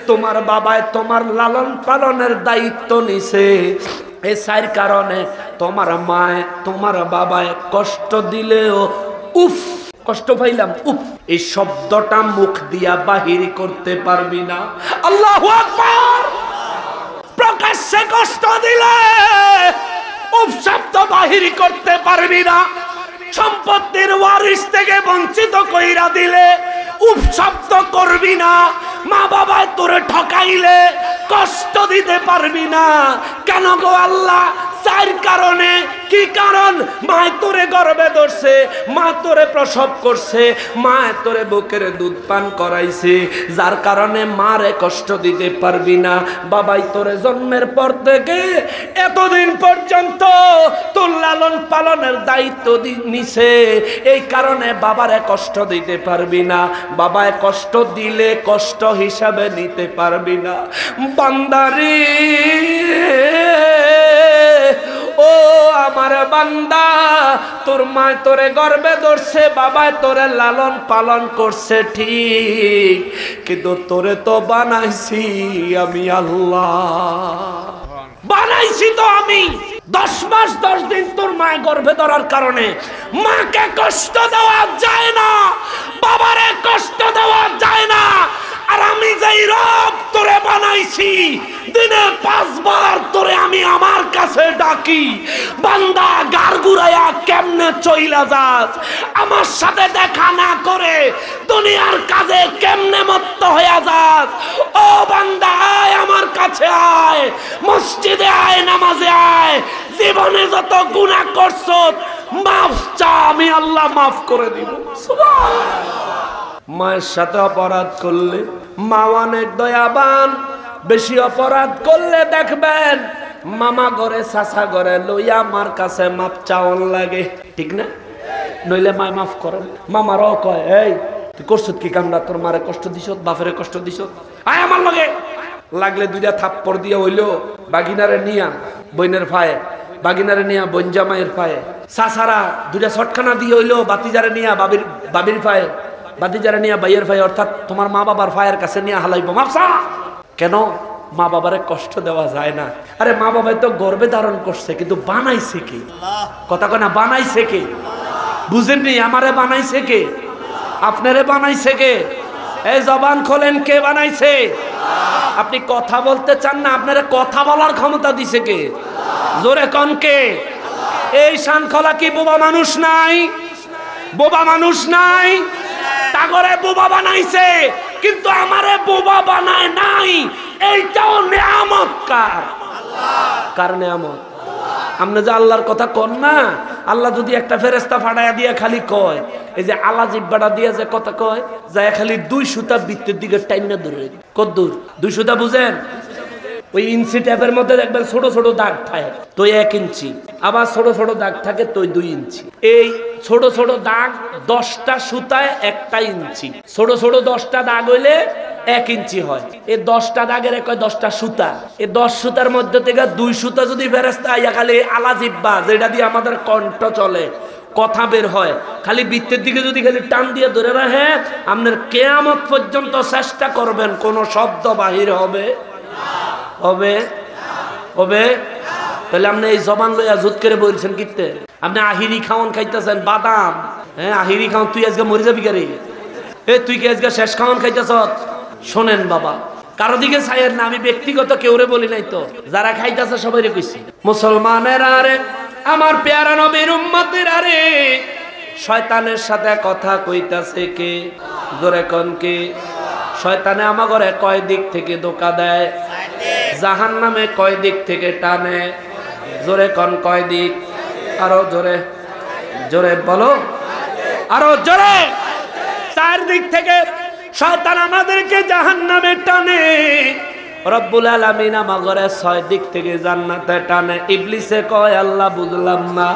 তোমার বাবায় তোমার লালন পালনের দায়িত্ব নিছে। এই চার কারণে তোমার মায় তোমার বাবায় কষ্ট দিলেও উফ কষ্ট পাইলাম উফ এই শব্দটা মুখ দিয়া বাহির করতে পারবি না। আল্লাহু আকবার। প্রকাশ্যে কষ্ট দিলে উফ শব্দ বাহির করতে পারবি না। সম্পত্তির ওয়ারিস থেকে বঞ্চিত কইরা দিলে উফ শব্দ করবি না। মা বাবায় তোরে ঠকাইলে কষ্ট দিতে পারবি না। কেন গো আল্লাহ? চার কারণে। কি কারণ? মা তোরে গর্ভে ধরছে, মা তোরে প্রসব করছে, মা তোরে বুকের দুধ পান করাইছে, যার কারণে মারে কষ্ট দিতে পারবি না। বাবাই তোরে জন্মের পর থেকে এতদিন পর্যন্ত তোর লালন পালনের দায়িত্ব নিছে, এই কারণে বাবারে কষ্ট দিতে পারবি না। বাবায় কষ্ট দিলে কষ্ট হিসাবে নিতে পারবি না। বান্দারে ও আমার বান্দা, তোর মা তোরে গর্ভে ধরছে, বাবায় তোরে লালন পালন করছে ঠিক, কিন্তু তোরে তো বানাইছি আমি আল্লাহ। বানাইছি তো আমি। 10 মাস 10 দিন তোর মায় গর্ভে ধরার কারণে মাকে কষ্ট দেওয়া যায় না, বাবারে কষ্ট দেওয়া যায় না। আর আমি যেই রব তোরে বানাইছি, দিনে 5 বার তোরে আমি আমার কাছে ডাকি, বান্দা গার গুড়াইয়া কেমনে চইলা যাস, আমার সাথে দেখা না করে দুনিয়ার কাজে কেমনে মত্ত হইয়া যাস। ও বান্দা আয় আমার কাছে আয়, মসজিদে আয়, নামাজে আয়, জীবনে যত গুনাহ করছস মাফ চা, আমি আল্লাহ মাফ করে দিব। সুবহানাল্লাহ। মায়ের সাথে অপরাধ করলে মা অনেক দয়াবান, বেশি অপরাধ করলে দেখবেন মামা ঘরে চাচা ঘরে লইয়া মার কাছে মাপ চাওয়ান লাগে, ঠিক না? নইলে মায় মাফ করেন। মামারও কয় এই তুই করছত কি কামটা, তোর মারে কষ্ট দিছ, বাপেরে কষ্ট দিছ, আয় আমার লগে। লাগলে 2টা থাপ্পড় দিয়ে হইলো বাগিনারে নিয়া বইনের পায়ে, বাগিনারে নিয়া বোন জামাইয়ের পায়ে, চাচারা 2টা ছটখানা দিয়ে হইলো বাতিজারে নিয়া বাবির পায়ে, বাতিজারে নিয়া ভাইয়ের ভাই, অর্থাৎ তোমার মা বাবার ভাইয়ের কাছে নিয়ে হালাইব মাপসা। কেন? মা বাবারে কষ্ট দেওয়া যায় না। আরে মা বাবাই তো গর্ভে ধারণ করছে, কিন্তু বানাইছে কে? কথা কয় না, বানাইছে কে? বুঝেননি? আমারে বানাইছে কে? আপনারে বানাইছে কে? এই জবান খোলেন, কে বানাইছে? আপনি কথা বলতে চান না, আপনারে কথা বলার ক্ষমতা দিছে কে? জোরে কন কে? এই শানখোলা কি বোবা মানুষ নাই? বোবা মানুষ নাই? তাগরে বোবা বানাইছে, কিন্তু আমারে বোবা বানায় নাই। এইটাও নিয়ামত কার? কার নিয়ামত? আপনি যে আল্লাহর কথা কন না, আল্লাহ যদি একটা ফেরেশতা ফাটাইয়া দিয়ে খালি কয়, এই যে আলা জিব্বাটা দিয়ে যে কথা কয়, যায় খালি 2 সুতা বৃত্তের দিকে টাইনা ধরে। কত দূর? 2 সুতা বুঝেন? ওই ইঞ্চি ট্যাপের মধ্যে দেখবেন ছোট ছোট দাগ থাকে, তো 1 ইঞ্চি, আবার ছোট ছোট দাগ থাকে তো 2 ইঞ্চি। এই ছোট ছোট দাগ 10টা সুতায় 1টা ইঞ্চি, ছোট ছোট 10টা দাগ হইলে 1 ইঞ্চি হয়। এই 10টা দাগের কয় 10টা সুতা। এই 10 সুতার মধ্যে থেকে 2 সুতা যদি ফেরেশতা আইয়া খালি আলা জিব্বা, যেটা দিয়ে আমাদের কণ্ঠ চলে, কথা বের হয়, খালি বৃত্তের দিকে যদি খালি টান দিয়ে ধরে রাখে, আপনার কিয়ামত পর্যন্ত চেষ্টা করবেন কোন শব্দ বাহির হবে হবে হবে? তাহলে আপনি এই জবান লইয়া জুত করে বলছেন কিতে? আপনি আহিরি খাওয়ান খাইতেছেন, বাদাম। হ্যাঁ, আহিরি খাওয়ান। তুই আজকে মরে যাবি কে রে? তুই কি আজকে শেষ খাওয়ান খাইতেছ? শোনেন বাবা, কারো দিকে চাইয়ের না, আমি ব্যক্তিগত কেউরে বলি নাই তো, যারা খাইতেছে সবাই কইছি। মুসলমানের আরে, আমার পেয়ারা নবীর উম্মতের আরে, শয়তানের সাথে কথা কইতাছে কে? জোরে কোন কে? শয়তানে আমাগরে কয় দিক থেকে ধোঁকা দেয়, জাহান্নামে কয় দিক থেকে টানে? জোরে কোন কয় দিক? আরো জোরে, জোরে বলো, আরো জোরে। 4 দিক থেকে শয়তান আমাদেরকে জাহান্নামে টানে। রব্বুল আলামিন আমাগরে 6 দিক থেকে জান্নাতে টানে। ইবলিসে কয় আল্লাহ বুঝলাম না।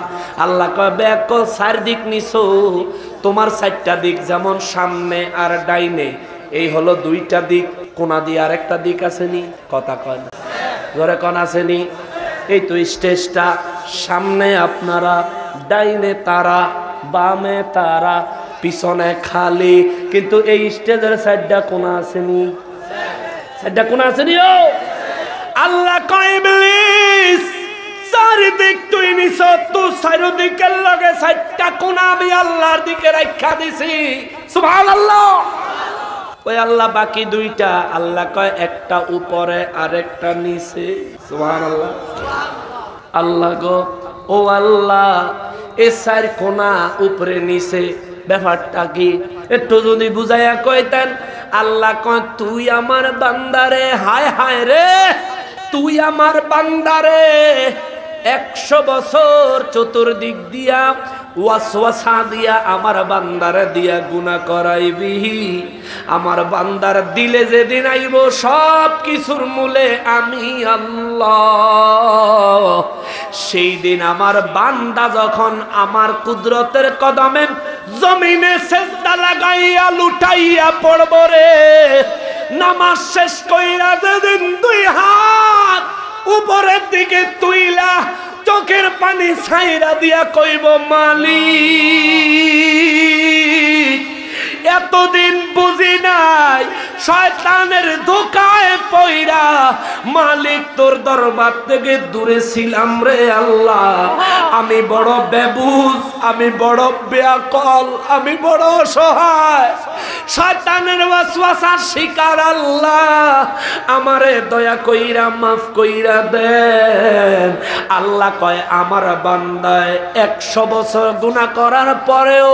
আল্লাহ কয় বেকল 4 দিক নিছো, তোমার 4টা দিক যেমন সামনে আর ডাইনে, এই হলো 2টা দিক, কোনা দিয়ে আরেকটা দিক আসেনি, কথা কয় না, জোরে কোন আসেনি। এই তো স্টেজটা, সামনে আপনারা, ডাইনে তারা, বামে তারা, পিছনে খালি, কিন্তু এই স্টেজের 4টা কোনা আসেনি, 4টা কোনা আসেনি। ও আল্লাহ কয় ইবলিস 4 দিক তুই নিছ, তো 4 দিকের লগে 4টা কোনা আমি আল্লাহর দিকে রাখা দিছি। সুবহানাল্লাহ। ওই আল্লাহ বাকি 2টা, আল্লাহ কয় একটা উপরে আরেকটা নিচে। সুবহানাল্লাহ। আল্লাহ গো, ও আল্লাহ এই 4 কোনা উপরে নিচে ব্যাপারটা কি একটু যদি বুঝাইয়া কইতেন। আল্লাহ কয় তুই আমার বান্দারে, হায় হায় রে, তুই আমার বান্দারে 100 বছর চতুর্দিক দিয়া ওয়াসওয়াসা দিয়া আমার বান্দারে দিয়া গুনাহ করাইবি। আমার বান্দার দিলে যেদিন আইব সব কিছুর মূলে আমি আল্লাহ, সেই দিন আমার বান্দা যখন আমার কুদরতের কদমে জমিনে সেজদা লাগাইয়া লুটাইয়া পড়ব রে, নামাজ শেষ কইরা যেদিন 2 হাত উপরের দিকে তুইলা চোখের পানি ছাইরা দিয়া কইব মালিক এতদিন বুঝি নাই, শয়তানের ধোকায় পইরা মালিক তোর দরবার থেকে দূরে ছিলাম রে আল্লাহ। আমি বড় বেবুজ, আমি বড় বেয়াকল, আমি বড় অসহায়, শয়তানের ওয়াসওয়াসার শিকার আল্লাহ, আমারে দয়া কইরা মাফ কইরা দেন। আল্লাহ কয় আমার বান্দায় 100 বছর গুনাহ করার পরেও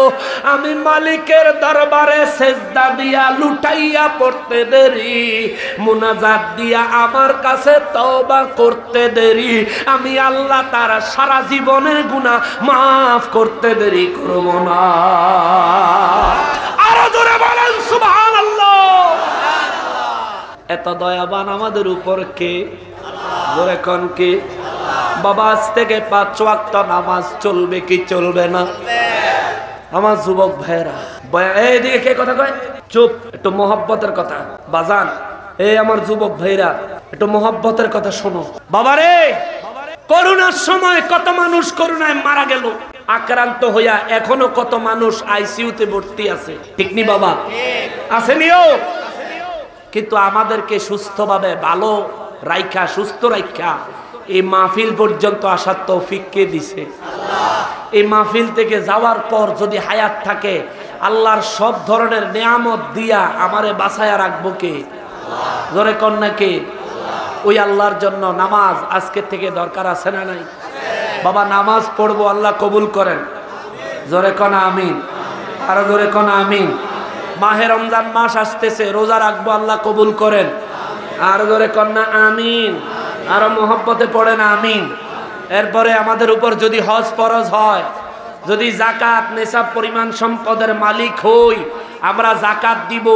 আমি মালিকের দরবারে সেজদা দিয়া লুটাইয়া পড়তে দেরি, মুনাজাত দিয়া আমার কাছে তওবা করতে দেরি, আমি আল্লাহ তার সারা জীবনের গুনাহ মাফ করতে দেরি করব না। আরো জোরে বলেন সুবহানাল্লাহ। এত দয়াবান আমাদের উপর কে? জোরে কোন কে? বাবা আজ থেকে 5 ওয়াক্ত নামাজ চলবে কি চলবে না? আমার যুবক ভাইরা, এইদিকে কে কথা কয়? চুপ, একটু মহব্বতের কথা। বাজান, এই আমার যুবক ভাইরা একটু মহব্বতের কথা শোনো। বাবারে, করোনার সময় কত মানুষ করোনায় মারা গেল, আক্রান্ত হইয়া এখনো কত মানুষ আইসিইউতে ভর্তি আছে, ঠিক নি বাবা? আসেনিও? কিন্তু আমাদেরকে সুস্থভাবে ভালো রাইখা, সুস্থ রাইখা এই মাহফিল পর্যন্ত আসার তৌফিক কে দিছে? এই মাহফিল থেকে যাওয়ার পর যদি হায়াত থাকে, আল্লাহর সব ধরনের নিয়ামত দিয়া আমারে বাঁচায়া রাখবো কে? জোরে কন্যা কে? ওই আল্লাহর জন্য নামাজ আজকে থেকে দরকার আছে না নাই? বাবা নামাজ পড়বো, আল্লাহ কবুল করেন। জোরে কনা আমিন, আরো জোরে কনা আমিন। মাহে রমজান মাস আসতেছে, রোজা রাখবো, আল্লাহ কবুল করেন। আর জোরে কন্যা আমিন, আরো মোহব্বতে পড়েন আমিন। এরপরে আমাদের উপর যদি হজ ফরজ হয়, যদি যাকাত নিসাব পরিমাণ সম্পদের মালিক হই, আমরা যাকাত দিব,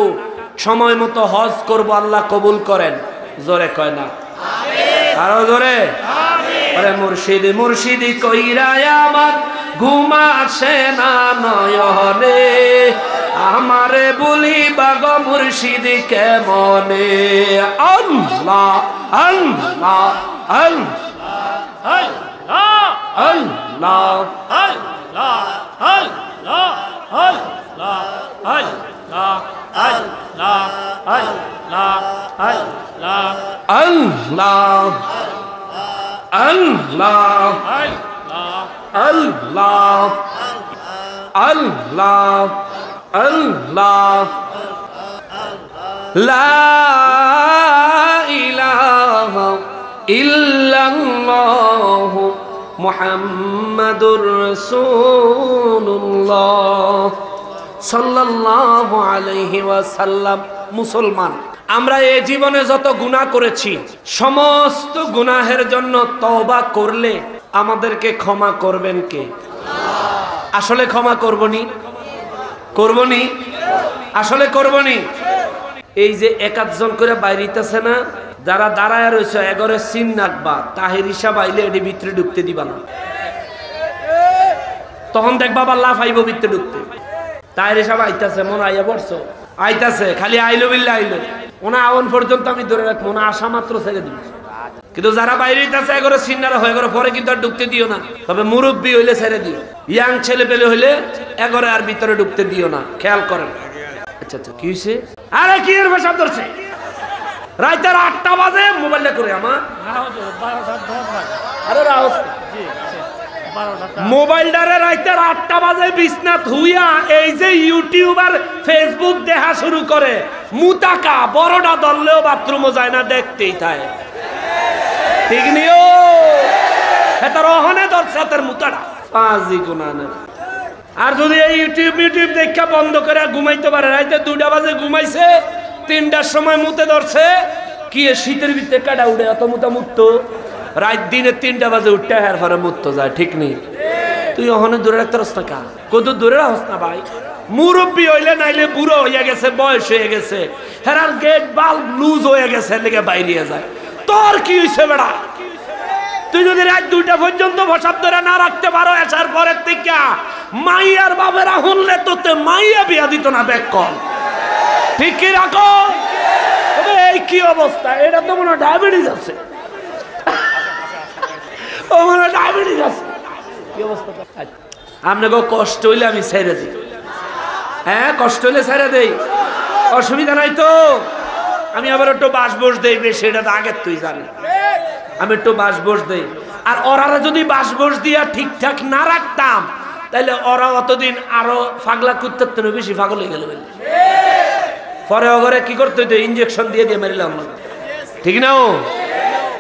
সময় মতো হজ করব, আল্লাহ কবুল করেন। জোরে কয় না আমিন, আরো জোরে আমিন। আরে মুর্শিদি মুর্শিদি কইরা আমার ঘুম আসে না নয়নে, আমারে বলি বাগ মুর্শিদি কেমনে। আল্লাহ আল্লাহ আল্লাহ আল্লাহ আল্লাহ আল্লাহ আল্লাহ আল্লাহ আল্লাহ আল্লাহ আল্লাহ আল্লাহ আল্লাহ আল্লাহ আল্লাহ আল্লাহ লা ইলাহা ইল্লাল্লাহ মুহাম্মাদুর রাসূলুল্লাহ সাল্লাল্লাহু আলাইহি ওয়াসাল্লাম। মুসলমান, আমরা এই জীবনে যত গুনাহ করেছি, সমস্ত গুনাহের জন্য তওবা করলে আমাদেরকে ক্ষমা করবেন কে? আসলে ক্ষমা করবনি? করবনি? আসলে করবনি? এই যে 1-1 জন করে বাইরেতেছে না, যারা দাঁড়ায় রয়েছে এগরে সিন রাখবা, তাহির হিসাব আইলে এটি ভিতরে ঢুকতে দিবা না, তখন দেখবা আবার লাফ আইব ভিতরে ঢুকতে। তাহির হিসাব আইতাছে, মনে আইয়া পড়ছো, আইতাছে খালি আইলো বিল্লা আইলো, ওনা আওয়ান পর্যন্ত আমি ধরে রাখবো না, আসা মাত্র ছেড়ে দিব। কিন্তু যারা বাইরে হইতাছে এগরে সিন্নারা হয়ে গেলে পরে কিন্তু আর ঢুকতে দিও না, তবে মুরব্বী হইলে ছেড়ে দিও, ইয়াং ছেলে পেলে হইলে এগরে আর ভিতরে ঢুকতে দিও না, খেয়াল করেন। আচ্ছা আচ্ছা কি হয়েছে? আরে কি এর ভাষা ধরছে? রাইতের 8টা বাজে মোবাইলটা করে আমার আরে মোবাইলটারে রাইতের 8টা বাজে বিছনাত হুইয়া এই যে ইউটিউব আর ফেসবুক দেখা শুরু করে, মুতাকা বড়টা ধরলেও বাথরুমও যায় না, দেখতেই থাকে, ঠিক নিও হেতার অহনে ধরছে হাতের মুতাটা পাজি গুনানের। আর যদি এই ইউটিউব দেখা বন্ধ করে ঘুমাইতে পারে, রাইতে 2টা বাজে ঘুমাইছে, 3টার সময় মুতে ধরছে, কি শীতের ভিতরে কাটা উঠে অত মুতা মুক্ত, রাত দিনে 3টা বাজে উঠতে আর পরে মুক্ত যায়, ঠিক নেই? তুই ওখানে দূরে রাখতে রস না কা, কত দূরে রাখস না ভাই। মুরব্বী হইলে নাইলে বুড়ো হইয়া গেছে, বয়স হয়ে গেছে, হেরার গেট বাল্ব লুজ হয়ে গেছে, লেগে বাইরে যায়, তোর কি হয়েছে বেড়া? তুই যদি রাত 2টা পর্যন্ত বসাব ধরে না রাখতে পারো, আসার পরের থেকে মাইয়ার বাবেরা শুনলে তোতে মাইয়া বিয়া দিত না, ব্যাক কল, ঠিক কি রাখো? এই কি অবস্থা? এটা তো মনে হয় ডায়াবেটিস আছে, ও মনে হয় ডায়াবেটিস আছে, কি অবস্থা? আপনাকে কষ্ট হইলে আমি ছেড়ে দিই, হ্যাঁ কষ্ট হইলে ছেড়ে দেই, অসুবিধা নাই তো। আমি আবার একটু বাস বস দেই বেশি, এটা তো আগের তুই জানি, আমি একটু বাস বস দেই। আর ওরা যদি বাস বস দিয়া ঠিকঠাক না রাখতাম, তাহলে ওরা অতদিন আরো পাগলা কুত্তার থেকে বেশি পাগল হয়ে গেল, পরে ওগরে কি করতে হইতো, ইঞ্জেকশন দিয়ে দিয়ে মেরিলাম, ঠিক না?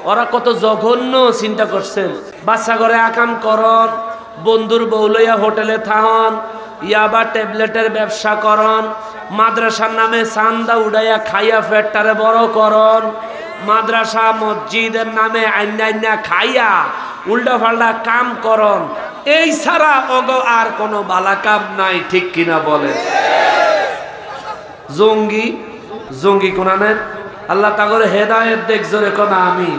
ওরা কত জঘন্য চিন্তা করছেন, বাচ্চা ঘরে আকাম করন, বন্ধুর বউ লইয়া হোটেলে থাহন, ইয়াবা ট্যাবলেটের ব্যবসা করন, মাদ্রাসার নামে চান্দা উড়াইয়া খাইয়া পেটটারে বড় করন, মাদ্রাসা মসজিদের নামে আইনা খাইয়া উল্টা পাল্টা কাম করন, এই ছাড়া অগ আর কোনো বালা কাম নাই, ঠিক কিনা বলে? জঙ্গি জঙ্গি কোনানের আল্লাহ তাগরে হেদায়েত দেখ জোরে কোনা আমি।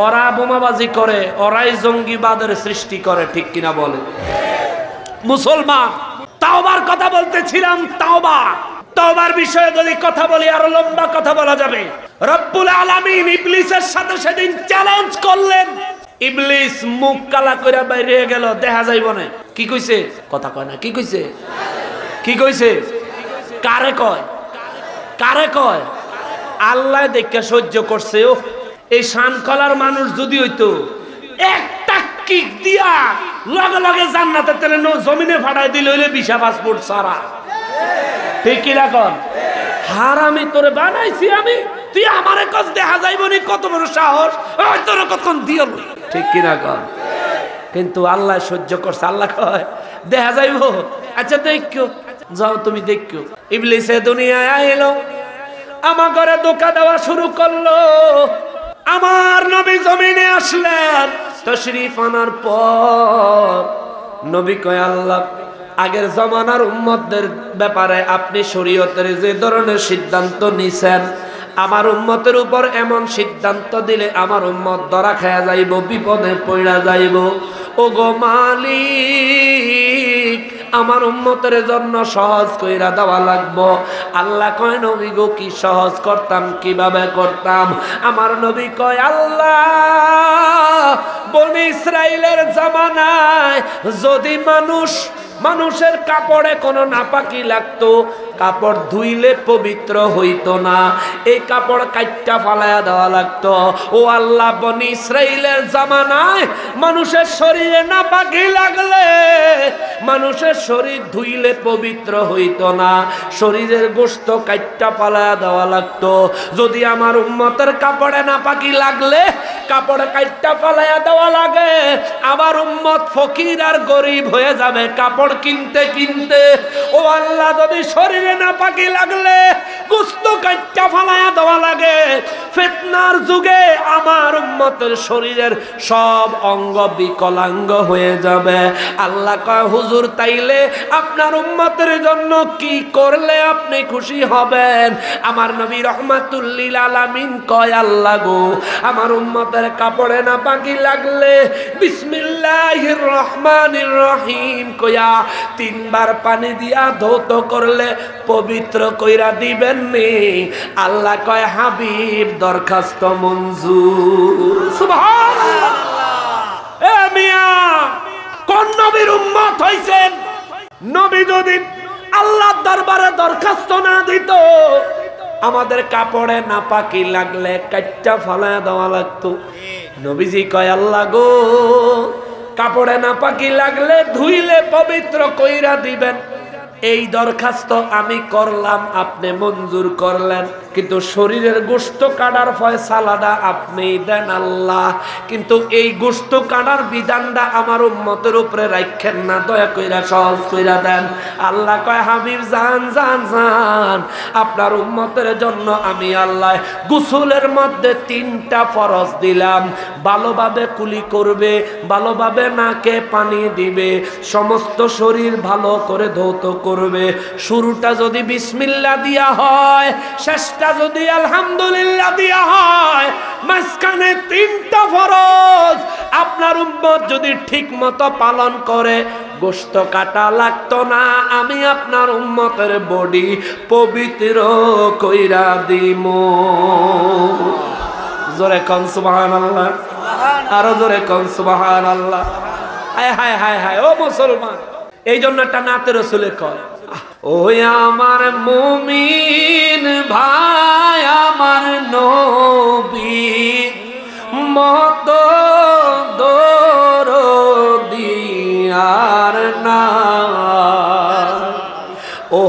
ওরা বোমাবাজি করে, ওরাই জঙ্গিবাদের সৃষ্টি করে, ঠিক কিনা বলে? মুসলমান তাওবার কথা বলতেছিলাম, তাওবার বিষয়ে যদি কথা বলি আরো লম্বা কথা বলা যাবে। রব্বুল আলামিন ইবলিসের সাথে সেদিন চ্যালেঞ্জ করলেন, ইবলিস মুখ কালা করে বাইরে গেল, দেখা যাইব না। কি কইছে? কথা কয় না, কি কইছে? কি কইছে? কারে কয়? কারে কয়? আল্লাহ দেখে সহ্য করছে। ও এই শানকলার মানুষ যদি হইতো, একটা কিক দিয়া লগে লগে জান্নাতের তেলে জমিনে ফাটাই দিল, হইলে ভিসা পাসপোর্ট সারা, ঠিক কি রাখন? হারামি তোরে বানাইছি আমি, তুই আমারে কস দেখা যাইবনি, কত বড় সাহস, ওই তোর কতক্ষণ দিও, ঠিক কি রাখন? কিন্তু আল্লাহ সহ্য করছে, আল্লাহ কয় দেখা যাইব, আচ্ছা দেখো, যাও তুমি দেখো। ইবলিসে দুনিয়ায় আইলো, আমার ঘরে ধোঁকা দেওয়া শুরু করলো। আমার নবী জমিনে আসলেন, তশরিফ আনার পর নবী কয়, আল্লাহ আগের জমানার উম্মতদের ব্যাপারে আপনি শরীয়তের যে ধরনের সিদ্ধান্ত নিছেন, আমার উম্মতের উপর এমন সিদ্ধান্ত দিলে আমার উম্মত ধরা খায়া যাইব, বিপদে পড়া যাইব। ও গো মালিক, আমার উম্মতের জন্য সহজ কইরা দেওয়া লাগবো। আল্লাহ কয়, নবী গো কি সহজ করতাম, কিভাবে করতাম? আমার নবী কয়, আল্লাহ বনি ইসরাইলের জামানায় যদি মানুষের কাপড়ে কোনো নাপাকি লাগতো, কাপড় ধুইলে পবিত্র হইতো না, এই কাপড় কাইট্টা ফালায়া দেওয়া লাগতো। ও আল্লাহ, বনি ইসরাইলের জামানায় মানুষের শরীরে নাপাকি লাগলে মানুষের শরীর ধুইলে পবিত্র হইতো না, শরীরের গোশত কাইট্টা ফালায়া দেওয়া লাগতো। যদি আমার উম্মতের কাপড়ে নাপাকি লাগলে কাপড় কাইট্টা ফালায়া দেওয়া লাগে, আমার উম্মত ফকির আর গরিব হয়ে যাবে কাপড় কিনতে কিনতে। ও আল্লাহ, যদি শরীর শরীরে নাপাকি লাগলে গোশত কাটটা ফালায়া দেওয়া লাগে। ফিতনার যুগে আমার উম্মতের শরীরের সব অঙ্গ বিকলাঙ্গ হয়ে যাবে। আল্লাহ কয় হুজুর তাইলে আপনার উম্মতের জন্য কি করলে আপনি খুশি হবেন? আমার নবী রহমাতুল লিল আলামিন কয় আল্লাহ গো আমার উম্মতের কাপড়ে নাপাকি লাগলে বিসমিল্লাহির রহমানির রহিম কয়া 3 বার পানি দিয়া ধৌত করলে পবিত্র কইরা দিবেন নি। আল্লাহ কয় হাবিব দরখাস্ত মঞ্জুর। সুবহানাল্লাহ। এ মিয়া কোন নবীর উম্মত হইছেন? নবী যদি আল্লাহর দরবারে দরখাস্ত না দিত আমাদের কাপড়ে নাপাকি লাগলে কাটটা ফালায়া দেওয়া লাগতো। নবীজি কয় আল্লাহ গো কাপড়ে নাপাকি লাগলে ধুইলে পবিত্র কইরা দিবেন। এই দরখাস্ত আমি করলাম, আপনি মঞ্জুর করলেন, কিন্তু শরীরের গোশত কাটার ফয়সালাটা আপনি দেন আল্লাহ। কিন্তু এই গোশত কাটার বিধানটা আমার উম্মতের উপরে রাখেন না, দয়া কইরা সহজ কইরা দেন। আল্লাহ কয় হাবিব জান জান জান আপনার উম্মতের জন্য আমি আল্লাহ গোসলের মধ্যে 3টা ফরজ দিলাম। ভালোভাবে কুলি করবে, ভালোভাবে নাকে পানি দিবে, সমস্ত শরীর ভালো করে ধৌত করবে। শুরুটা যদি বিসমিল্লাহ দিয়া হয়, শেষটা যদি আলহামদুলিল্লাহ দিয়া হয়, মাঝখানে 3টা ফরজ আপনার উম্মত যদি ঠিক মতো পালন করে গোশত কাটা লাগতো না। আমি আপনার উম্মতের বডি পবিত্র কইরা দিমু। জোরে কোন সুবহানাল্লাহ, আরো জোরে কোন সুবহানাল্লাহ। হায় হায় হায় হায় ও মুসলমান, এই জন্য একটা নাতে রসুলে কয় ওই আমার মুমিন ভাই আমার নবী মত দরদি আর না। ও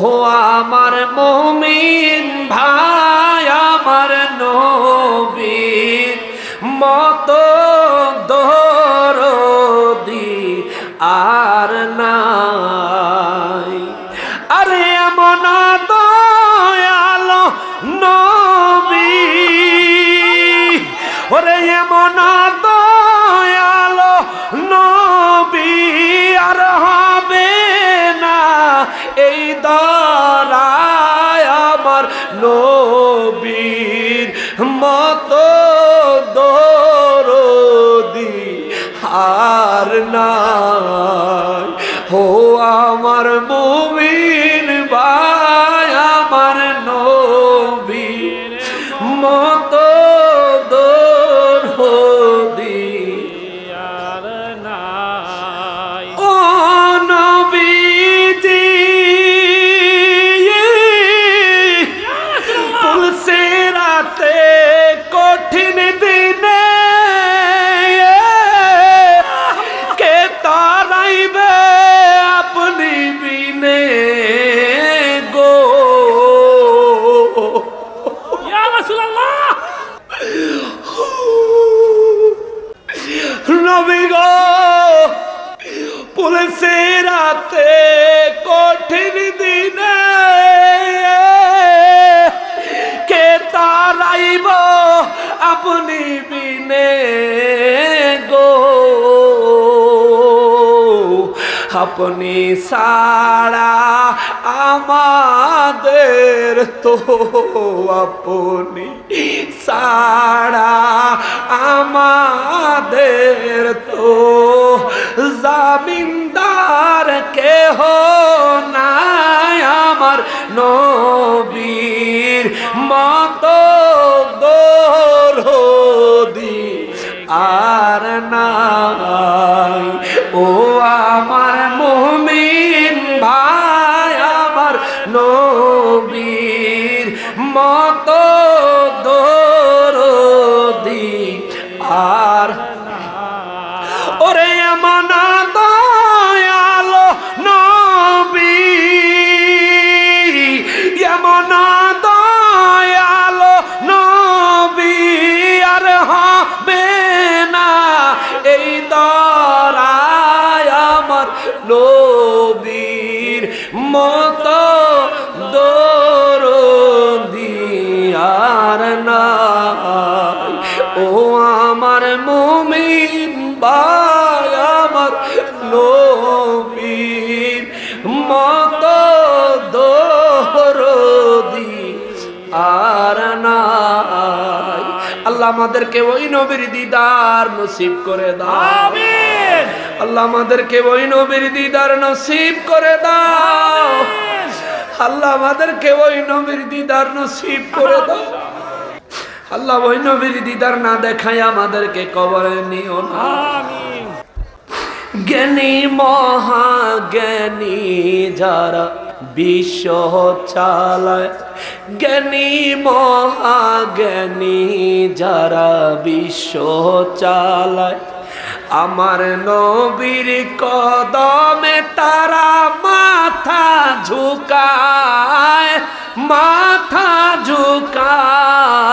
আমার মুমিন ভাই আমার নবী মত দরদি আর নাই। আরে এমন দয়ালো নবী, ওরে এমন দয়ালো নবী আর হবে না এই দরায় আমার নবীর মতো দরদি আর নাই। ও আমার মুমিন ভাই আমার নবীর মতো দরদি আর নাই। ও নবীজি তুলসী রাতে কঠিন দিনে কে তারাইবে আপনি বিনে গো। ইয়া রাসূলুল্লাহ নবী গো পুলিশে রাতে কঠিন দিনে কে তারাইব আপনি বিনে গো। আপনি সারা আমাদের তো আপনি সারা আমাদের তো জামিনদার কেহ নাই আমার নবীর মতো দরদি আর নাই। ও আমার মুমিন ভাই আমার নবীর মতো দরদি আর ওরে এমন দয়ালো নবী এমন দয়ালো নবী আর হবে না এই দরায় আমার নবীর মতো মতো দরদি আর নাই। আল্লাহ আমাদেরকে ওই নবীর দিদার নসিব করে দাও, আমিন। আল্লাহ আমাদেরকে ওই নবীর দিদার নসিব করে দাও, আল্লাহ আমাদেরকে ওই নবীর দিদার নসিব করে দাও। আল্লাহ ওই নবীর দিদার না দেখায় আমাদেরকে কবরে নিও না, আমিন। জ্ঞানী মহাজ্ঞানী যারা বিশ্ব চালায়, জ্ঞানী মহাজ্ঞানী যারা বিশ্ব চালায়, আমার নবীর কদমে তারা মাথা ঝুকায়, মাথা ঝুকায়।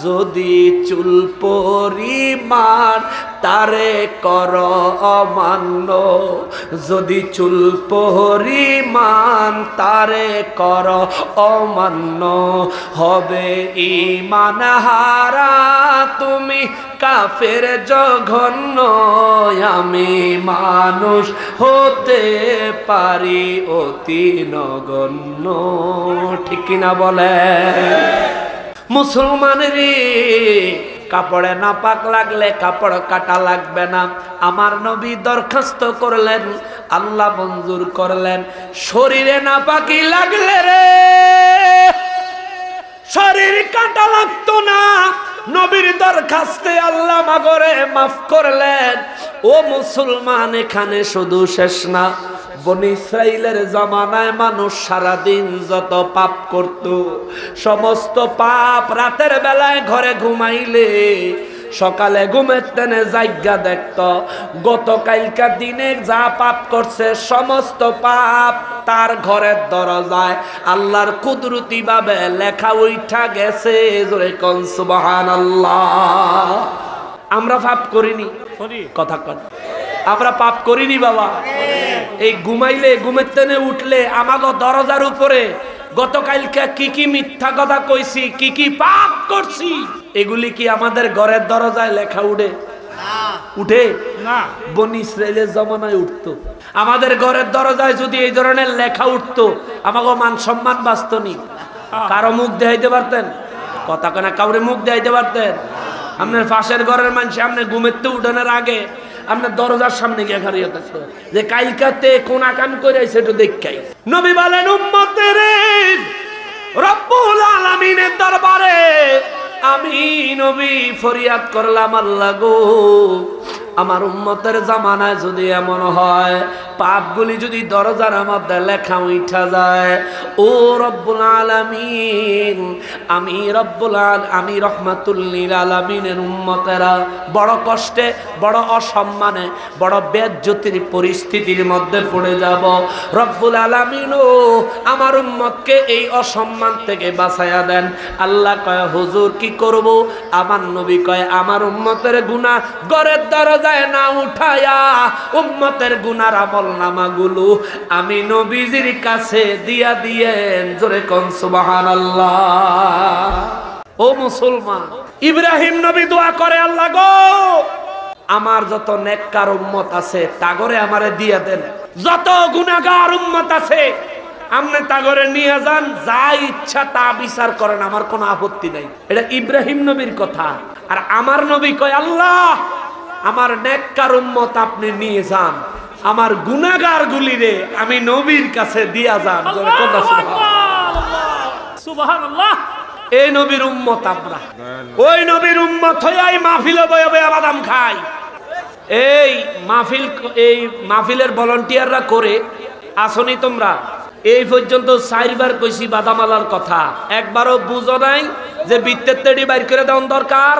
যদি চুল পরিমাণ তারে কর অমান্য, যদি চুল পরিমাণ তারে কর অমান্য, হবে ঈমান হারা তুমি কাফের জঘন্য। আমি মানুষ হতে পারি অতি নগণ্য, ঠিক কিনা বলে? মুসলমানের কাপড়ে নাপাক লাগলে কাপড় কাটা লাগবে না। আমার নবী দরখাস্ত করলেন, আল্লাহ মঞ্জুর করলেন। শরীরে নাপাকি লাগলে রে শরীর কাটা লাগতো না, নবীর দরখাস্তে আল্লাহ মাগরে মাফ করলেন। ও মুসলমান, এখানে শুধু শেষ না। বনি ইসরাইলের জামানায় মানুষ সারাদিন যত পাপ করত, সমস্ত পাপ রাতের বেলায় ঘরে ঘুমাইলে সকালে ঘুমের টেনে জায়গা দেখত গতকালকার দিনে যা পাপ করছে সমস্ত পাপ তার ঘরের দরজায় আল্লাহর কুদরতি ভাবে লেখা উঠা গেছে। জোরে কোন সুবহানাল্লাহ। আমরা পাপ করিনি, কথা কন, আমরা পাপ করিনি বাবা। এই ঘুমাইলে ঘুমের টেনে উঠলে আমাগো দরজার উপরে গতকালকে কি কি মিথ্যা কথা কইছি, কি কি পাপ করছি, এগুলি কি আমাদের ঘরের দরজায় লেখা উঠে? উঠে না। বনি ইসরাইলের জামানায় উঠতো। আমাদের ঘরের দরজায় যদি এই ধরনের লেখা উঠতো, আমাগো মান সম্মান বাঁচতো নি। কারো মুখ দেখাইতে পারতেন? কথা কেনা কাউরে মুখ দেখাইতে পারতেন? আপনার পাশের ঘরের মানুষ আপনার ঘুমেতে উঠানোর আগে আপনার দরজার সামনে গিয়ে খাড়িয়ে থাকতো যে কালকাতে কোন আকাম করে সেটা দেখাই। নবী বলেন, উম্মতের রব্বুল আলামিনের দরবারে আমি নবী ফরিয়াদ করলাম, আল্লাহ গো, আমার উম্মতের জামানায় যদি এমন হয় পাপগুলি যদি দরজার মধ্যে লেখা উঠা যায়, ও রব্বুল আলামিন, আমি রহমাতুল লিল আলামিনের উম্মতেরা বড় কষ্টে, বড় অসম্মানে, বড় বেজ্জতির পরিস্থিতির মধ্যে পড়ে যাব। রব্বুল আলামিন ও আমার উম্মতকে এই অসম্মান থেকে বাঁচায়া দেন। আল্লাহ কয়, হুজুর কি করব? আমার নবী কয়, আমার উম্মতের গুনাহ ঘরের দরজায় না উঠায়া উম্মতের গুনার আমলনামাগুলো আমি নবীজির কাছে দিয়া দিয়েন। জোরে কোন সুবহানাল্লাহ। ও মুসলমান, ইব্রাহিম নবী দোয়া করে, আল্লাহ গো, আমার যত নেককার উম্মত আছে তাগরে আমারে দিয়া দেন, যত গুনাহগার উম্মত আছে আপনি তাগরে নিয়ে যান, যা ইচ্ছা তা বিচার করেন, আমার কোনো আপত্তি নাই। এটা ইব্রাহিম নবীর কথা। আর আমার নবী কয়, আল্লাহ, আমার নেককার উম্মত আপনি নিয়ে যান, আমার গুনাহগার গুলিরে আমি নবীর কাছে দিয়া যান। সুবহানাল্লাহ। এই নবীর উম্মত আমরা, ওই নবীর উম্মত হইয়াই মাহফিলে বয়ে বয়ে বাদাম খাই। এই মাহফিলের ভলান্টিয়াররা করে আসনি তোমরা? এই পর্যন্ত 4 বার কইছি বাদামালার কথা, একবারও বুঝো নাই যে বৃত্তের তেড়ি বাইর করে দেওয়ার দরকার।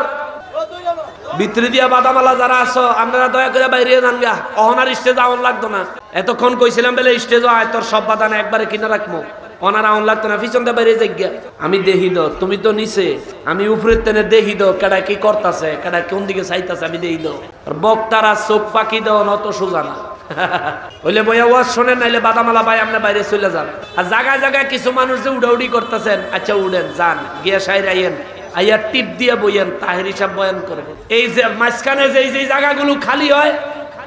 ভিতরে দিয়া বাদামালা যারা আছো আপনারা দয়া করে বাইরে যান গা, অহনার স্টেজ আউন লাগতো না। এতক্ষণ কইছিলাম বেলে স্টেজ আয় তোর সব বাদান একবারে কিনে রাখবো, অনার আউন লাগতো না, পিছন দিয়ে বাইরে যাই গা। আমি দেখি দ, তুমি তো নিচে, আমি উপরের তেনে দেখি দ কেডা কি করতেছে, কেডা কোন দিকে চাইতেছে আমি দেখি দ। বক্তারা চোখ পাকি দেও নত সোজা না হইলে বইয়া ওয়াজ শোনেন, নাইলে বাদামালা ভাই আপনি বাইরে চলে যান। আর জায়গায় জায়গায় কিছু মানুষ যে উড়াউড়ি করতেছেন, আচ্ছা উড়েন, যান গিয়া সাইর আইয়েন, আইয়া টিপ দিয়ে বইয়েন, তাহের হিসাব বয়ান করবেন। এই যে মাঝখানে যে জায়গাগুলো খালি হয়,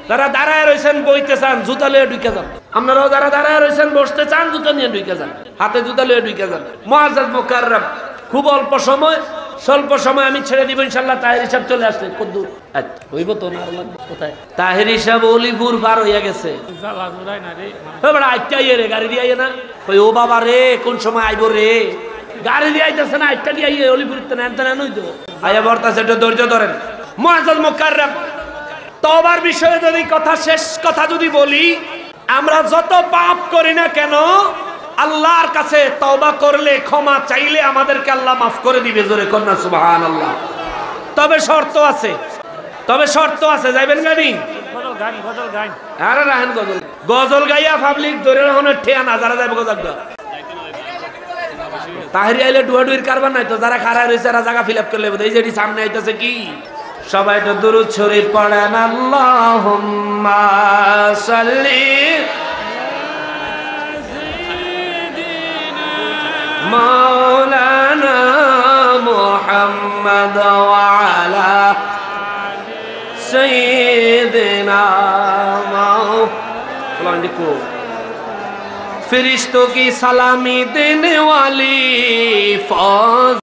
তারা দাঁড়ায় রয়েছেন বইতে চান, জুতা লিয়ে ঢুকে যান। আপনারাও যারা দাঁড়ায় রয়েছেন বসতে চান জুতা নিয়ে ঢুকে যান, হাতে জুতা লিয়ে ঢুকে যান। মুআজ্জাজ মুকাররম, খুব অল্প সময়, স্বল্প সময় আমি ছেড়ে দিব ইনশাআল্লাহ। তাহের হিসাব চলে আসলে কদ্দু হইব তো না, কোথায় তাহের হিসাব? অলিপুর পার হইয়া গেছে। রে গাড়ি দিয়ে আইয়ে না, ওই ও বাবা রে কোন সময় আইব রে, গাড়ি দিয়ে আইতেছে না, একটা দিয়ে আইয়ে অলিপুর আইয়া বর্তাছে। একটু ধৈর্য ধরেন। মুআজ্জাজ মুকাররম, তওবার বিষয়ে যদি কথা, শেষ কথা যদি বলি, আমরা যত পাপ করি না কেন আল্লাহর কাছে তওবা করলে, ক্ষমা চাইলে আমাদেরকে আল্লাহ মাফ করে দিবে। জোরে কন্যা সুবহানাল্লাহ। তবে শর্ত আছে, তবে শর্ত আছে। যাইবেন গানি? আরে রাহেন গজল, গজল গাইয়া পাবলিক ধরে রাখুন ঠেয়া না, যারা যাইব গজল গা তাহেরি আইলে ডুয়াডুইর কারবার নাই তো, যারা খাড়ায় রয়েছে এরা জায়গা ফিল আপ করলে বোধ। এই যে সামনে আইতেছে কি, সবাই তো দুরূদ শরীফ পড়েন। আল্লাহুম্মা সাল্লি মাওলানা মুহাম্মদ ওয়া আলা সাইয়্যিদিনা মাওলানা। ফেরেশতों की सलामी देने वाली फौज